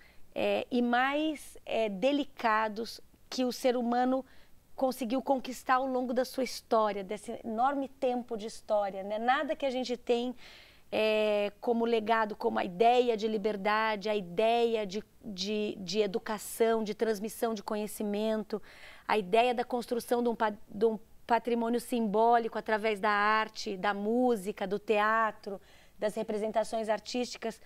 e mais delicados que o ser humano conseguiu conquistar ao longo da sua história, desse enorme tempo de história, né? Nada que a gente tem como legado, como a ideia de liberdade, a ideia de educação, de transmissão de conhecimento, a ideia da construção de um patrimônio simbólico através da arte, da música, do teatro, das representações artísticas.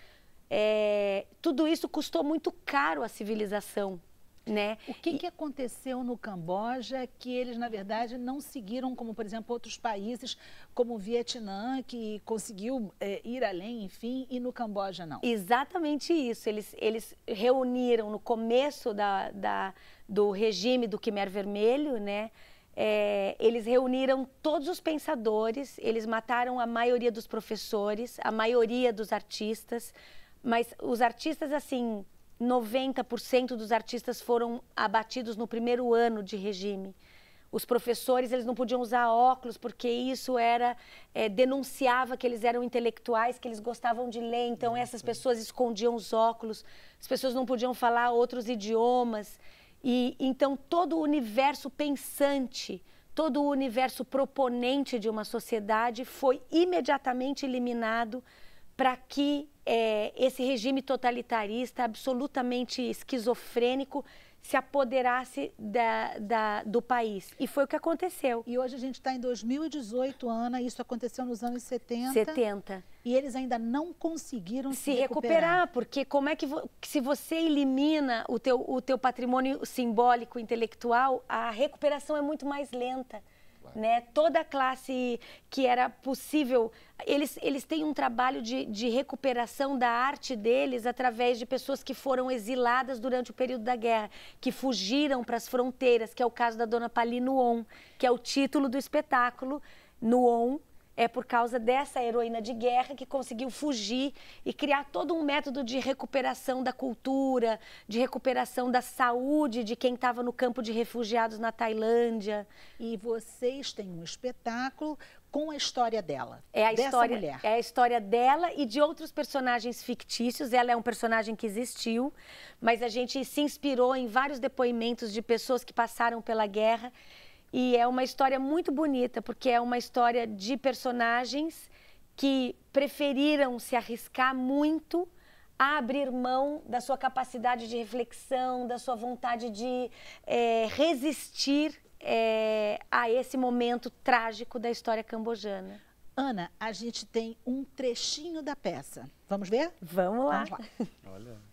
Tudo isso custou muito caro à civilização, né? O que aconteceu no Camboja que eles, na verdade, não seguiram, como, por exemplo, outros países, como o Vietnã, que conseguiu ir além, enfim, e no Camboja não? Exatamente isso. Eles reuniram no começo do regime do Khmer Vermelho, né? Eles reuniram todos os pensadores, eles mataram a maioria dos professores, a maioria dos artistas. Mas os artistas, assim, 90% dos artistas foram abatidos no primeiro ano de regime. Os professores, eles não podiam usar óculos, porque isso denunciava que eles eram intelectuais, que eles gostavam de ler. Então, essas pessoas escondiam os óculos, as pessoas não podiam falar outros idiomas. E então, todo o universo pensante, todo o universo proponente de uma sociedade foi imediatamente eliminado para que esse regime totalitarista, absolutamente esquizofrênico, se apoderasse do país. E foi o que aconteceu. E hoje a gente está em 2018, Ana, isso aconteceu nos anos 70. 70. E eles ainda não conseguiram se recuperar. Porque como é que se você elimina o teu patrimônio simbólico, intelectual, a recuperação é muito mais lenta. né? Toda a classe que era possível, eles têm um trabalho de recuperação da arte deles através de pessoas que foram exiladas durante o período da guerra, que fugiram para as fronteiras, que é o caso da Dona Pali Nuon, que é o título do espetáculo. Nuon é por causa dessa heroína de guerra que conseguiu fugir e criar todo um método de recuperação da cultura, de recuperação da saúde de quem estava no campo de refugiados na Tailândia. E vocês têm um espetáculo com a história dela, dessa mulher. É a história dela e de outros personagens fictícios. Ela é um personagem que existiu, mas a gente se inspirou em vários depoimentos de pessoas que passaram pela guerra. E é uma história muito bonita, porque é uma história de personagens que preferiram se arriscar muito a abrir mão da sua capacidade de reflexão, da sua vontade de resistir a esse momento trágico da história cambojana. Ana, a gente tem um trechinho da peça. Vamos ver? Vamos lá. Vamos lá. Olha.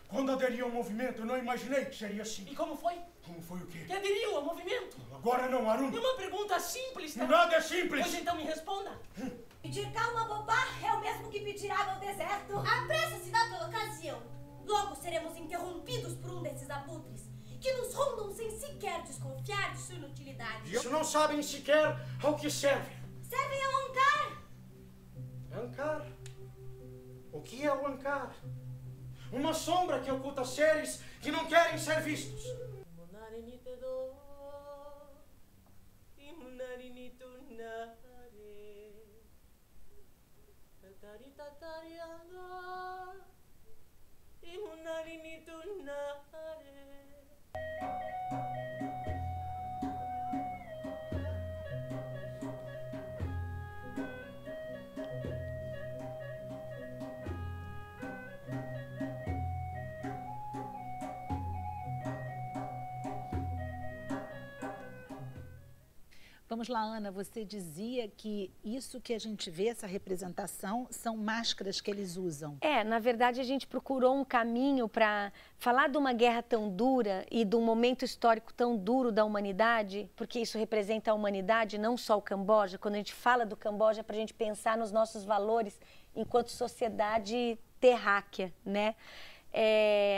Quando aderi ao movimento, eu não imaginei que seria assim. E como foi? Como foi o quê? Que aderiu ao movimento. Agora não, Arun. É uma pergunta simples, tá? Nada é simples. Pois então me responda. Pedir calma, Bobá, é o mesmo que pedir água ao deserto. A pressa se dá pela ocasião. Logo seremos interrompidos por um desses abutres, que nos rondam sem sequer desconfiar de sua inutilidade. Isso não sabem sequer ao que servem. Servem ao Ankar. Ankar? O que é o Ankar? Uma sombra que oculta seres que não querem ser vistos. Vamos lá, Ana, você dizia que isso que a gente vê, essa representação, são máscaras que eles usam. Na verdade a gente procurou um caminho para falar de uma guerra tão dura e de um momento histórico tão duro da humanidade, porque isso representa a humanidade, não só o Camboja. Quando a gente fala do Camboja, é para a gente pensar nos nossos valores enquanto sociedade terráquea, né?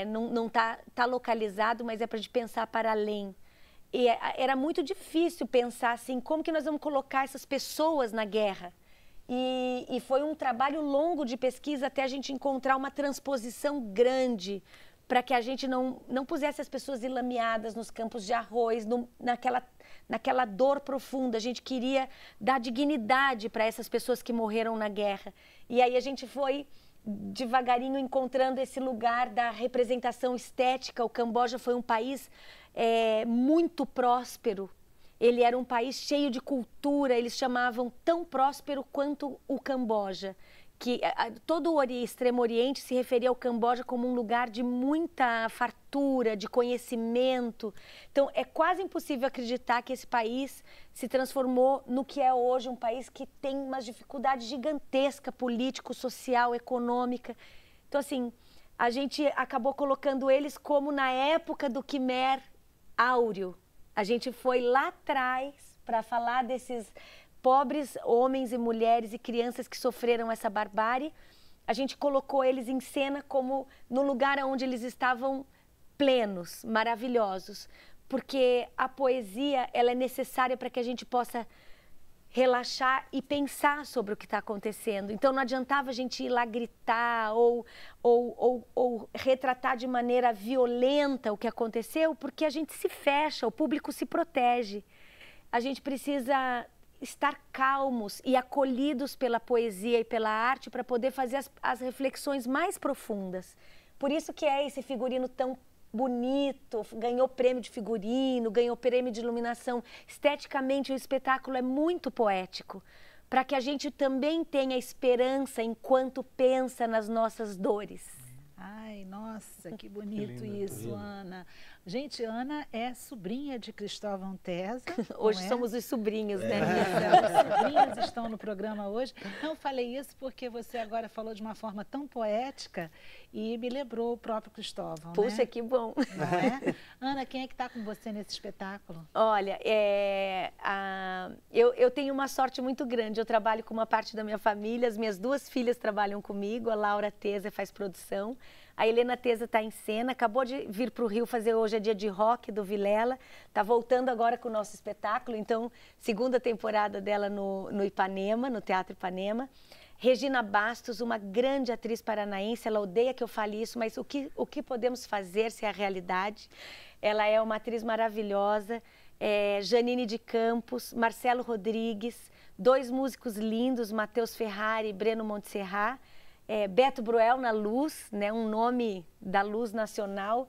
Não tá localizado, mas é para a gente pensar para além. E era muito difícil pensar assim, como que nós vamos colocar essas pessoas na guerra? E foi um trabalho longo de pesquisa até a gente encontrar uma transposição grande para que a gente não pusesse as pessoas enlameadas nos campos de arroz, naquela dor profunda. A gente queria dar dignidade para essas pessoas que morreram na guerra. E aí a gente foi devagarinho encontrando esse lugar da representação estética. O Camboja foi um país muito próspero. Ele era um país cheio de cultura, eles chamavam tão próspero quanto o Camboja, que todo o Extremo Oriente se referia ao Camboja como um lugar de muita fartura, de conhecimento. Então, é quase impossível acreditar que esse país se transformou no que é hoje um país que tem uma dificuldade gigantesca político, social, econômica. Então, assim, a gente acabou colocando eles como na época do Khmer áureo. A gente foi lá atrás para falar desses pobres homens e mulheres e crianças que sofreram essa barbárie. A gente colocou eles em cena como no lugar onde eles estavam plenos, maravilhosos, porque a poesia ela é necessária para que a gente possa relaxar e pensar sobre o que está acontecendo. Então, não adiantava a gente ir lá gritar ou retratar de maneira violenta o que aconteceu, porque a gente se fecha, o público se protege. A gente precisa estar calmos e acolhidos pela poesia e pela arte para poder fazer as reflexões mais profundas. Por isso que é esse figurino tão bonito, ganhou prêmio de figurino, ganhou prêmio de iluminação. Esteticamente, o espetáculo é muito poético, para que a gente também tenha esperança enquanto pensa nas nossas dores. Ai, nossa, que bonito isso, Ana. Gente, Ana é sobrinha de Cristóvão Tesa. Hoje somos os sobrinhos, né? Os sobrinhos estão no programa hoje. Não falei isso porque você agora falou de uma forma tão poética e me lembrou o próprio Cristóvão. Puxa, né? que bom. Não é? Ana, quem é que está com você nesse espetáculo? Olha, eu tenho uma sorte muito grande. Eu trabalho com uma parte da minha família, as minhas 2 filhas trabalham comigo, a Laura Tesa faz produção. A Helena Tesa está em cena, acabou de vir para o Rio fazer hoje, é dia de rock do Vilela, está voltando agora com o nosso espetáculo, então, 2ª temporada dela no Ipanema, no Teatro Ipanema. Regina Bastos, uma grande atriz paranaense, ela odeia que eu fale isso, mas o que podemos fazer se é a realidade? Ela é uma atriz maravilhosa, Janine de Campos, Marcelo Rodrigues, 2 músicos lindos, Matheus Ferrari e Breno Montserrat, Beto Bruel na Luz, né, um nome da luz nacional.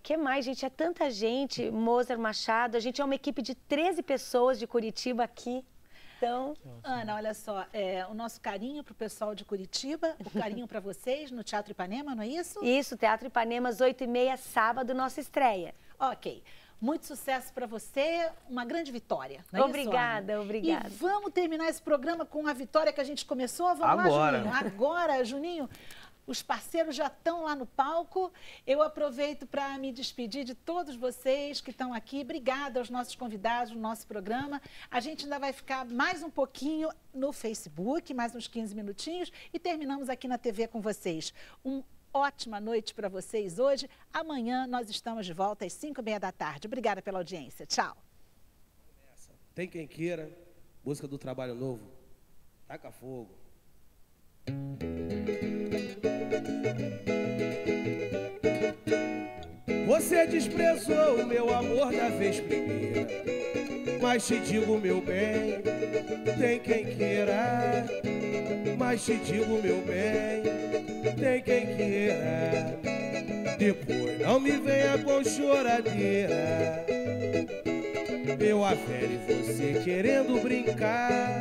Que mais, gente? É tanta gente. Mozart Machado. A gente é uma equipe de 13 pessoas de Curitiba aqui. Então... Ana, olha só, o nosso carinho para o pessoal de Curitiba, o carinho para vocês no Teatro Ipanema, não é isso? Isso, Teatro Ipanema, às 8h30, sábado, nossa estreia. Ok. Muito sucesso para você, uma grande vitória. Não é obrigada, isso, obrigada. E vamos terminar esse programa com a vitória que a gente começou? Vamos agora. lá, Juninho. Agora, Juninho, os parceiros já estão lá no palco. Eu aproveito para me despedir de todos vocês que estão aqui. Obrigada aos nossos convidados no nosso programa. A gente ainda vai ficar mais um pouquinho no Facebook, mais uns 15 minutinhos, e terminamos aqui na TV com vocês. Ótima noite para vocês hoje. Amanhã nós estamos de volta às 5h30 da tarde. Obrigada pela audiência. Tchau. Tem quem queira, busca do trabalho novo. Taca fogo. Você desprezou o meu amor da vez primeira, mas te digo, meu bem, tem quem queira. Mas te digo, meu bem, tem quem queira. Depois não me venha com choradeira. Eu a velho e você querendo brincar.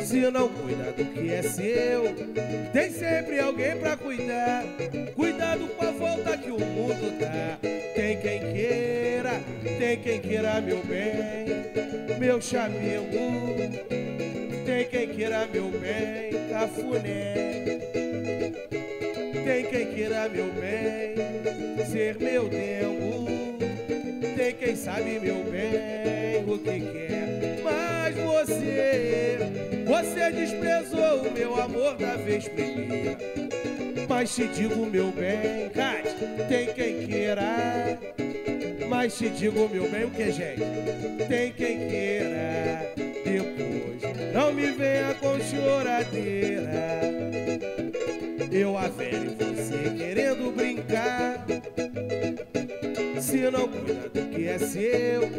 Se não cuida do que é seu, tem sempre alguém pra cuidar. Cuidado com a volta que o mundo dá. Tem quem queira, meu bem, meu chamego. Tem quem queira, meu bem, cafuné. Tem quem queira, meu bem, ser meu dengo. Tem quem sabe, meu bem, o que quer. Mas você desprezou o meu amor da vez primeira. Mas te digo, meu bem, Cátia, tem quem queira. Mas te digo, meu bem, o que, gente? Tem quem queira. Depois não me venha com choradeira. Eu a velho e você querendo brincar. Se não cuida do que é seu,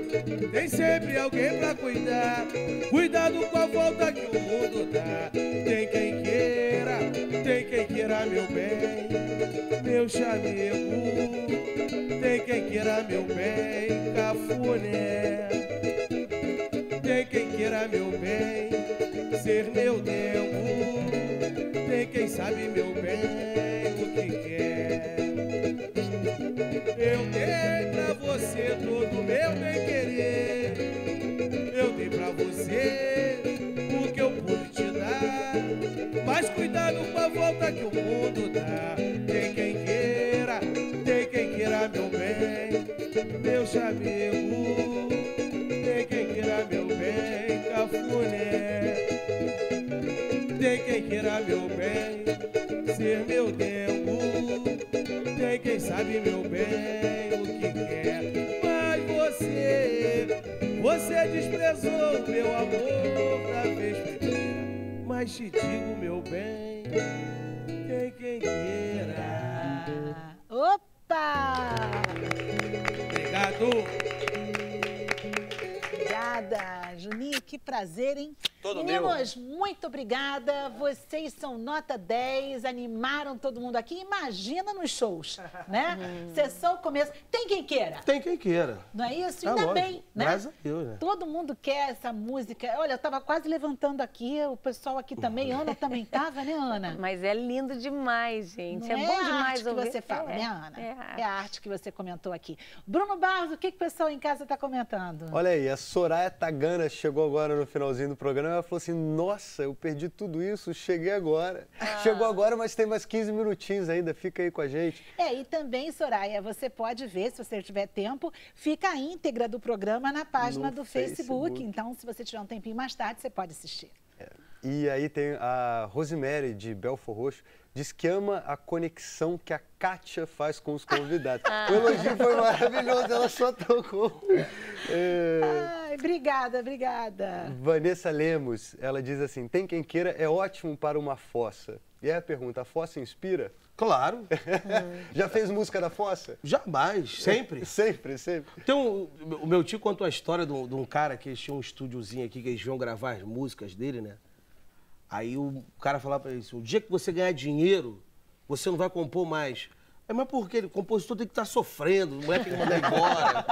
tem sempre alguém pra cuidar. Cuidado com a volta que o mundo dá. Tem quem queira, meu bem, meu chamego. Tem quem queira, meu bem, cafuné. Tem quem queira, meu bem, ser meu dengo. Tem quem sabe, meu bem, o que quer. Eu dei pra você todo o meu bem querer. Eu dei pra você o que eu pude te dar. Mas cuidado com a volta que o mundo dá. Tem quem queira, meu bem, meu chamego. Tem quem queira, meu bem, cafuné. Tem quem queira, meu bem, ser meu dengo. Tem quem sabe, meu bem, o que quer. Mas você desprezou meu amor da vez primeira. Mas te digo, meu bem, tem quem queira. Opa! Obrigado. Obrigada, Juninho. Que prazer, hein? Todo Meninos, muito obrigada. Vocês são nota 10, animaram todo mundo aqui. Imagina nos shows, né? Sessão começo. Tem quem queira. Tem quem queira. Não é isso? É Ainda lógico. bem, né? Graças a Deus, né? Todo mundo quer essa música. Olha, eu estava quase levantando aqui, o pessoal aqui também. Ana também estava, né, Ana? Mas é lindo demais, gente. Não é bom a demais arte que ouvir. você fala, né, Ana? É É a arte que você comentou aqui. Bruno Barros, o que o pessoal em casa está comentando? Olha aí, a Soraya Tagana chegou agora no finalzinho do programa e ela falou assim, nossa, eu perdi tudo isso, cheguei agora. Chegou agora, mas tem mais 15 minutinhos ainda, fica aí com a gente. E também, Soraya, você pode ver, se você tiver tempo, fica a íntegra do programa na página do Facebook. Então, se você tiver um tempinho mais tarde, você pode assistir. E aí tem a Rosemary, de Belfort Roxo, diz que ama a conexão que a Kátia faz com os convidados. O elogio foi maravilhoso, ela só tocou. Ai, obrigada. Vanessa Lemos, ela diz assim, tem quem queira, é ótimo para uma fossa. E aí a pergunta, a fossa inspira? Claro. Já fez música da fossa? Jamais, sempre. Sempre. Tem o meu tio contou a história de um cara que tinha um estúdiozinho aqui, que eles iam gravar as músicas dele, né? Aí o cara falava pra ele assim, o dia que você ganhar dinheiro, você não vai compor mais. Mas por quê? O compositor tem que estar sofrendo, não é tem que mandar embora,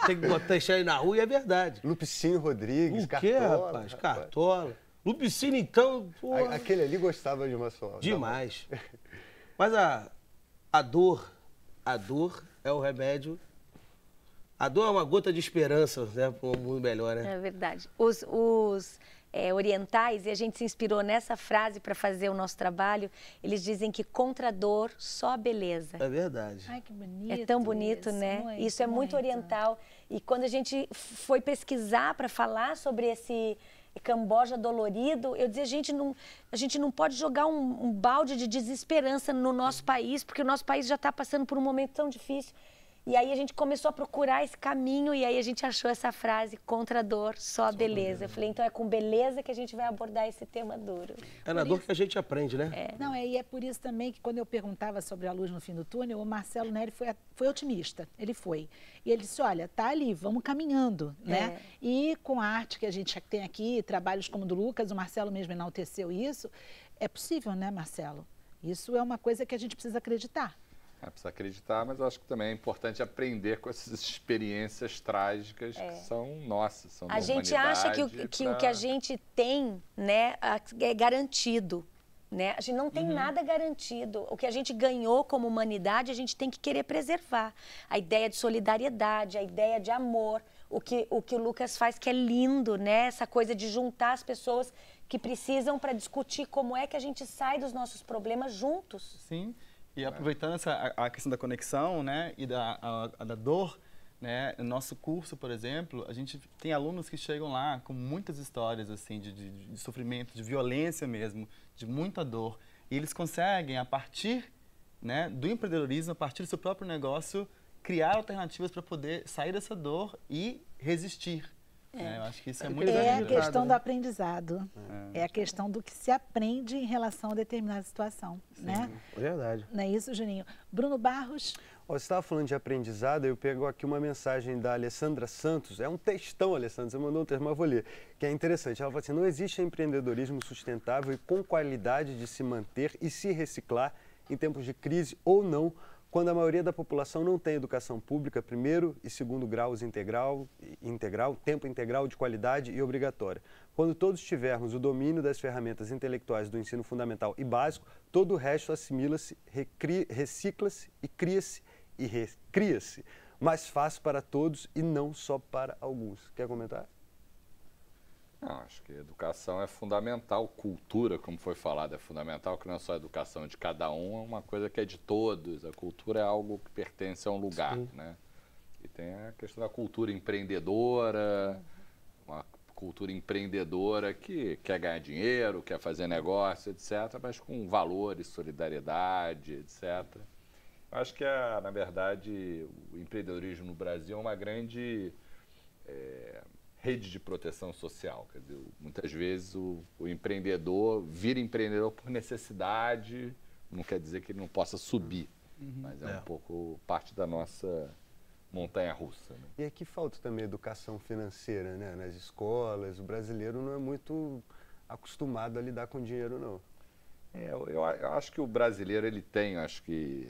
tem que deixar ele na rua, e é verdade. Lupicínio Rodrigues, O quê, Cartola. rapaz? Cartola. Lupicínio, então... Pô, Aquele ali gostava de uma só. demais. Mas a dor é o remédio. A dor é uma gota de esperança, né, para um mundo melhor, né? É verdade. Os orientais, e a gente se inspirou nessa frase para fazer o nosso trabalho, eles dizem que contra a dor, só a beleza. É verdade. Ai, que bonito. É tão bonito, isso, né? Isso é muito oriental. E quando a gente foi pesquisar para falar sobre esse Camboja dolorido, eu dizia, a gente não pode jogar um balde de desesperança no nosso país, porque o nosso país já está passando por um momento tão difícil. E aí a gente começou a procurar esse caminho e aí a gente achou essa frase, contra a dor, só a beleza. Eu falei, então é com beleza que a gente vai abordar esse tema duro. É na dor que a gente aprende, né? Não, e é por isso também que quando eu perguntava sobre a luz no fim do túnel, o Marcelo Neri foi otimista, ele foi. E ele disse, olha, tá ali, vamos caminhando, né? E com a arte que a gente tem aqui, trabalhos como o do Lucas, o Marcelo mesmo enalteceu isso, é possível, né, Marcelo? Isso é uma coisa que a gente precisa acreditar. Precisa acreditar, mas eu acho que também é importante aprender com essas experiências trágicas que são nossas, são da humanidade. A gente acha que o que a gente tem, né, é garantido, né? A gente não tem nada garantido. O que a gente ganhou como humanidade, a gente tem que querer preservar. A ideia de solidariedade, a ideia de amor, o que o Lucas faz que é lindo, né? Essa coisa de juntar as pessoas que precisam para discutir como é que a gente sai dos nossos problemas juntos. Sim. E aproveitando a questão da conexão, né, e da dor, né, no nosso curso, por exemplo, a gente tem alunos que chegam lá com muitas histórias assim de sofrimento, de violência mesmo, de muita dor. E eles conseguem, a partir, né, do empreendedorismo, a partir do seu próprio negócio, criar alternativas para poder sair dessa dor e resistir. Eu acho que isso é muito É a questão do aprendizado. É a questão do que se aprende em relação a determinada situação, né? É verdade. Não é isso, Juninho? Bruno Barros. Você estava falando de aprendizado, eu pego aqui uma mensagem da Alessandra Santos, é um textão, Alessandra, você mandou um texto, mas eu vou ler, que é interessante. Ela fala assim, não existe empreendedorismo sustentável e com qualidade de se manter e se reciclar em tempos de crise ou não, quando a maioria da população não tem educação pública, primeiro e segundo graus integral, tempo integral de qualidade e obrigatória. Quando todos tivermos o domínio das ferramentas intelectuais do ensino fundamental e básico, todo o resto assimila-se, recicla-se e cria-se e recria-se. Mais fácil para todos e não só para alguns. Quer comentar? Não, acho que educação é fundamental, cultura, como foi falado, é fundamental, que não é só a educação de cada um, é uma coisa que é de todos. A cultura é algo que pertence a um lugar, né? E tem a questão da cultura empreendedora, uma cultura empreendedora que quer ganhar dinheiro, quer fazer negócio, etc., mas com valores, solidariedade, etc. Eu acho que, na verdade, o empreendedorismo no Brasil é uma grande rede de proteção social. Quer dizer, muitas vezes o empreendedor vira empreendedor por necessidade, não quer dizer que ele não possa subir, mas é um pouco parte da nossa montanha-russa. Né? E aqui falta também educação financeira, né? Nas escolas, o brasileiro não é muito acostumado a lidar com dinheiro, não. Eu acho que o brasileiro, ele tem, acho que...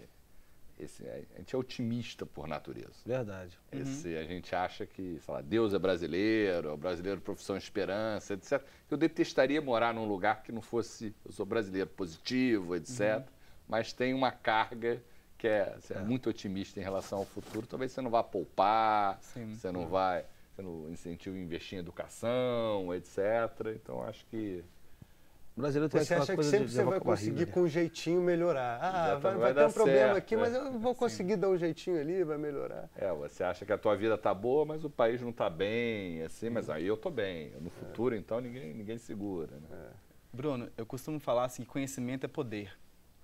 a gente é otimista por natureza. Verdade. A gente acha que, sei lá, Deus é brasileiro, o brasileiro profissão esperança, etc. Eu detestaria morar num lugar que não fosse, eu sou brasileiro positivo, etc. Mas tem uma carga que é muito otimista em relação ao futuro. Talvez você não vá poupar, você não incentiva a investir em educação, etc. Então, acho que... O brasileiro tem você aquela acha que coisa sempre de você vai conseguir com um jeitinho melhorar. Vai ter um problema aqui, mas eu vou conseguir dar um jeitinho ali, vai melhorar. Você acha que a tua vida tá boa, mas o país não tá bem, assim, mas aí eu tô bem. No futuro, então, ninguém segura. Né? Bruno, eu costumo falar assim, que conhecimento é poder,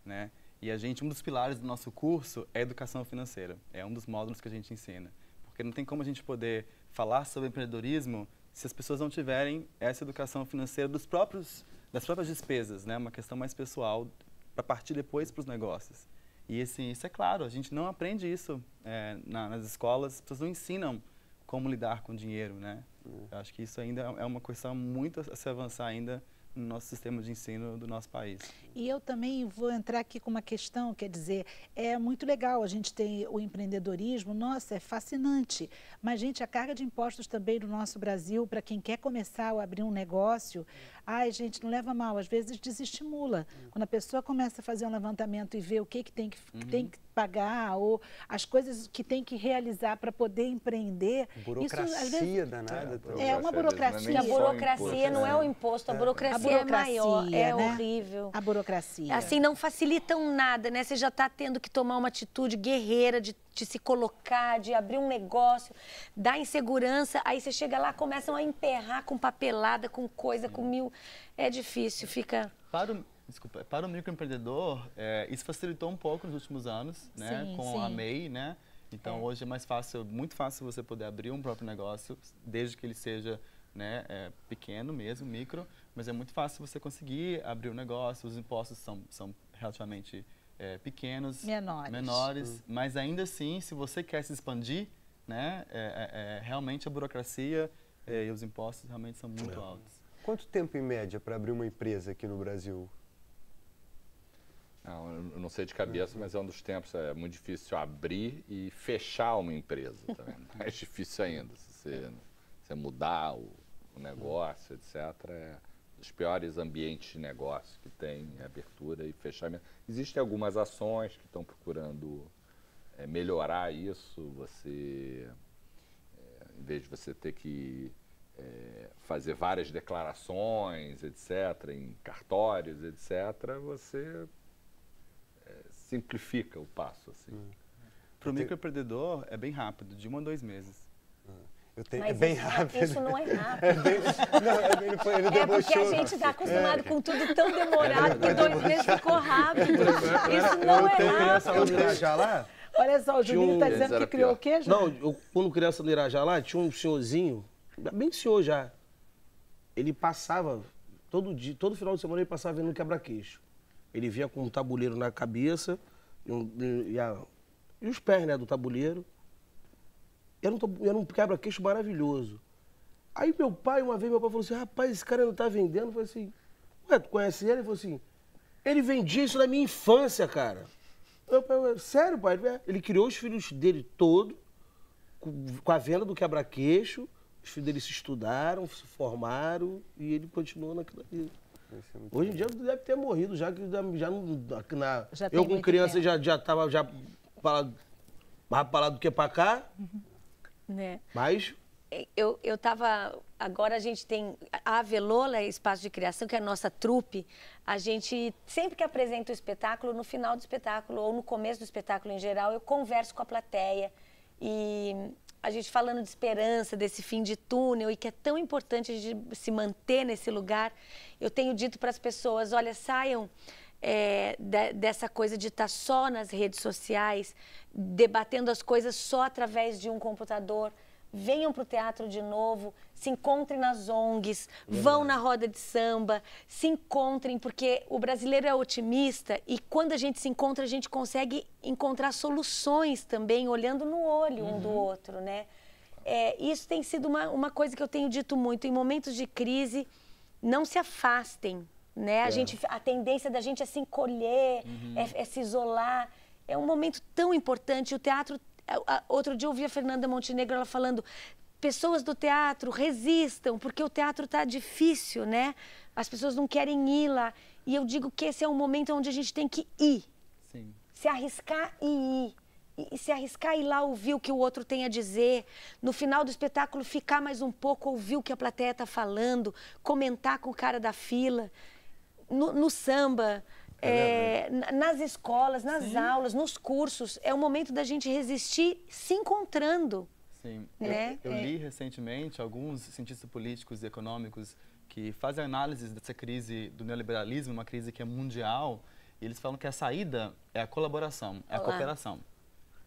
né? E um dos pilares do nosso curso é a educação financeira. É um dos módulos que a gente ensina. Porque não tem como a gente poder falar sobre empreendedorismo se as pessoas não tiverem essa educação financeira das próprias despesas, né? Uma questão mais pessoal para partir depois para os negócios. E assim, isso é claro, a gente não aprende isso nas escolas, as pessoas não ensinam como lidar com dinheiro, né? Eu acho que isso ainda é uma questão muito a se avançar ainda no nosso sistema de ensino do nosso país. E eu também vou entrar aqui com uma questão, quer dizer, é muito legal a gente ter o empreendedorismo, nossa, é fascinante, mas, gente, a carga de impostos também no nosso Brasil, para quem quer começar ou abrir um negócio, ai, gente, não leva mal, às vezes desestimula. Quando a pessoa começa a fazer um levantamento e vê o que tem que pagar ou as coisas que tem que realizar para poder empreender. Burocracia isso, às vezes, danada. É uma burocracia. A burocracia não é o imposto, a burocracia é maior, é horrível. A burocracia. Assim, não facilitam nada, né? Você já está tendo que tomar uma atitude guerreira de se colocar, de abrir um negócio, dá insegurança, aí você chega lá, começam a emperrar com papelada, com coisa, com mil... É difícil, fica... Para o microempreendedor, isso facilitou um pouco nos últimos anos, né? Com a MEI, né? Então, hoje é mais fácil, muito fácil você poder abrir um próprio negócio, desde que ele seja pequeno mesmo, micro, mas é muito fácil você conseguir abrir um negócio, os impostos são relativamente pequenos, menores, mas ainda assim, se você quer se expandir, né? Realmente a burocracia e os impostos realmente são muito altos. Quanto tempo, em média, para abrir uma empresa aqui no Brasil? Não, eu não sei de cabeça, mas é um dos tempos, é muito difícil abrir e fechar uma empresa também. Mais difícil ainda, se você mudar o negócio, etc. É dos piores ambientes de negócio que tem, abertura e fechamento. Existem algumas ações que estão procurando melhorar isso, você, em vez de você ter que fazer várias declarações, etc., em cartórios, etc., você simplifica o passo. Assim. Para o microempreendedor é bem rápido, de 1 a 2 meses. Mas é bem rápido. Isso não é rápido. É porque a gente está acostumado com tudo tão demorado, que 2 meses ficou rápido. Isso não é rápido. Eu Irajá lá. Olha só, o Juninho está dizendo que criou o quê, Juninho? Não, quando criança no Irajá lá, tinha um senhorzinho, bem senhor já. Ele passava, todo final de semana ele passava vendo quebra-queixo. Ele vinha com um tabuleiro na cabeça e os pés, né, do tabuleiro. Era um quebra-queixo maravilhoso. Aí meu pai falou assim, rapaz, esse cara não tá vendendo. Eu falei assim, ué, tu conhece ele? Ele falou assim, ele vendia isso na minha infância, cara. Eu falei, sério, pai? Ele criou os filhos dele todos com a venda do quebra-queixo. Os filhos dele se estudaram, se formaram e ele continuou naquilo ali. Hoje em dia deve ter morrido, já que eu com criança já estava mais para lá do que para cá. Né? Mas eu estava... Agora a gente tem a Avelola, Espaço de Criação, que é a nossa trupe. A gente, sempre que apresenta o espetáculo, no final do espetáculo ou no começo do espetáculo em geral, eu converso com a plateia. E a gente falando de esperança, desse fim de túnel, e que é tão importante a gente se manter nesse lugar. Eu tenho dito para as pessoas, olha, saiam dessa coisa de estar só nas redes sociais, debatendo as coisas só através de um computador. venham para o teatro de novo, se encontrem nas ONGs, vão na roda de samba, se encontrem, porque o brasileiro é otimista e quando a gente se encontra, a gente consegue encontrar soluções também, olhando no olho um do outro, né? Isso tem sido uma coisa que eu tenho dito muito, em momentos de crise, não se afastem, né? A tendência da gente é se encolher, é se isolar, é um momento tão importante, o teatro... Outro dia eu ouvi a Fernanda Montenegro ela falando, pessoas do teatro resistam, porque o teatro está difícil, né? As pessoas não querem ir lá. E eu digo que esse é um momento onde a gente tem que ir. Sim. Se arriscar e ir. E se arriscar e ir lá ouvir o que o outro tem a dizer. No final do espetáculo, ficar mais um pouco, ouvir o que a plateia está falando, comentar com o cara da fila. No samba... nas escolas, nas aulas, nos cursos, é o momento da gente resistir se encontrando. Sim, né? eu li recentemente alguns cientistas políticos e econômicos que fazem análise dessa crise do neoliberalismo, uma crise que é mundial, e eles falam que a saída é a colaboração, é a cooperação.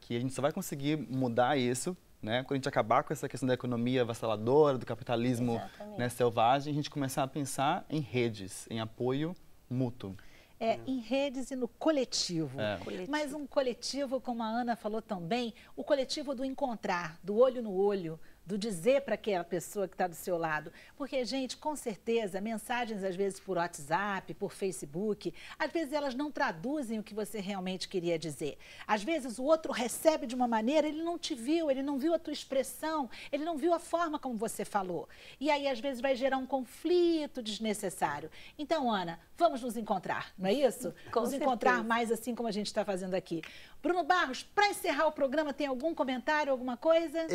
Que a gente só vai conseguir mudar isso, né, quando a gente acabar com essa questão da economia avassaladora, do capitalismo, né, selvagem, a gente começar a pensar em redes, em apoio mútuo. Em redes e no coletivo. Mas um coletivo, como a Ana falou também, o coletivo do encontrar, do olho no olho, do dizer para aquela pessoa que está do seu lado. Porque, gente, com certeza, mensagens às vezes por WhatsApp, por Facebook, às vezes elas não traduzem o que você realmente queria dizer. Às vezes o outro recebe de uma maneira, ele não te viu, ele não viu a tua expressão, ele não viu a forma como você falou. E aí, às vezes, vai gerar um conflito desnecessário. Então, Ana, vamos nos encontrar, não é isso? Nos encontrar mais assim como a gente está fazendo aqui. Bruno Barros, para encerrar o programa, tem algum comentário, alguma coisa?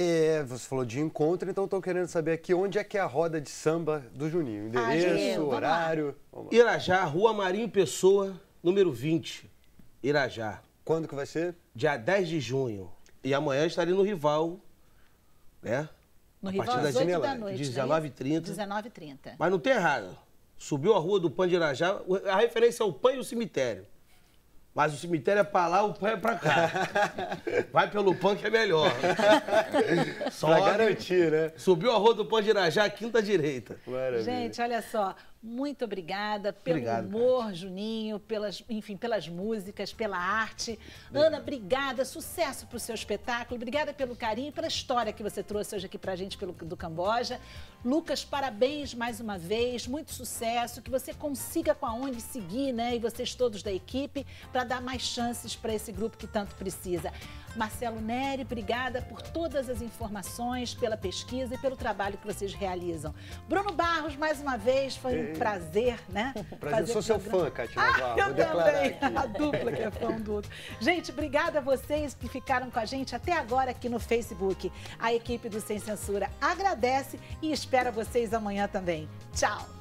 Você falou de encontro, então estou querendo saber aqui onde é que é a roda de samba do Juninho. Endereço, horário... Irajá, Rua Marinho Pessoa, número 20, Irajá. Quando que vai ser? Dia 10 de junho. E amanhã estarei no Rival, né? No Rival às 8 da noite, 19h30. 19h30. Mas não tem errado. Subiu a Rua do Pan de Irajá, a referência é o Pan e o cemitério. Mas o cemitério é pra lá, o Pan é pra cá. Vai pelo Pan que é melhor. Pra garantir, né? Subiu a Rua do Pan de Irajá, quinta direita. Maravilha. Gente, olha só, muito obrigada pelo humor, Juninho, pelas músicas, pela arte. Ana, obrigada, sucesso pro seu espetáculo, obrigada pelo carinho, pela história que você trouxe hoje aqui pra gente do Camboja. Lucas, parabéns mais uma vez, muito sucesso, que você consiga com a ONG seguir, né, e vocês todos da equipe, para dar mais chances para esse grupo que tanto precisa. Marcelo Neri, obrigada por todas as informações, pela pesquisa e pelo trabalho que vocês realizam. Bruno Barros, mais uma vez, foi um prazer, né? Prazer, sou seu fã, Cátia Navarro. Eu também, a dupla que é fã um do outro. Gente, obrigada a vocês que ficaram com a gente até agora aqui no Facebook. A equipe do Sem Censura agradece e espera vocês amanhã também. Tchau!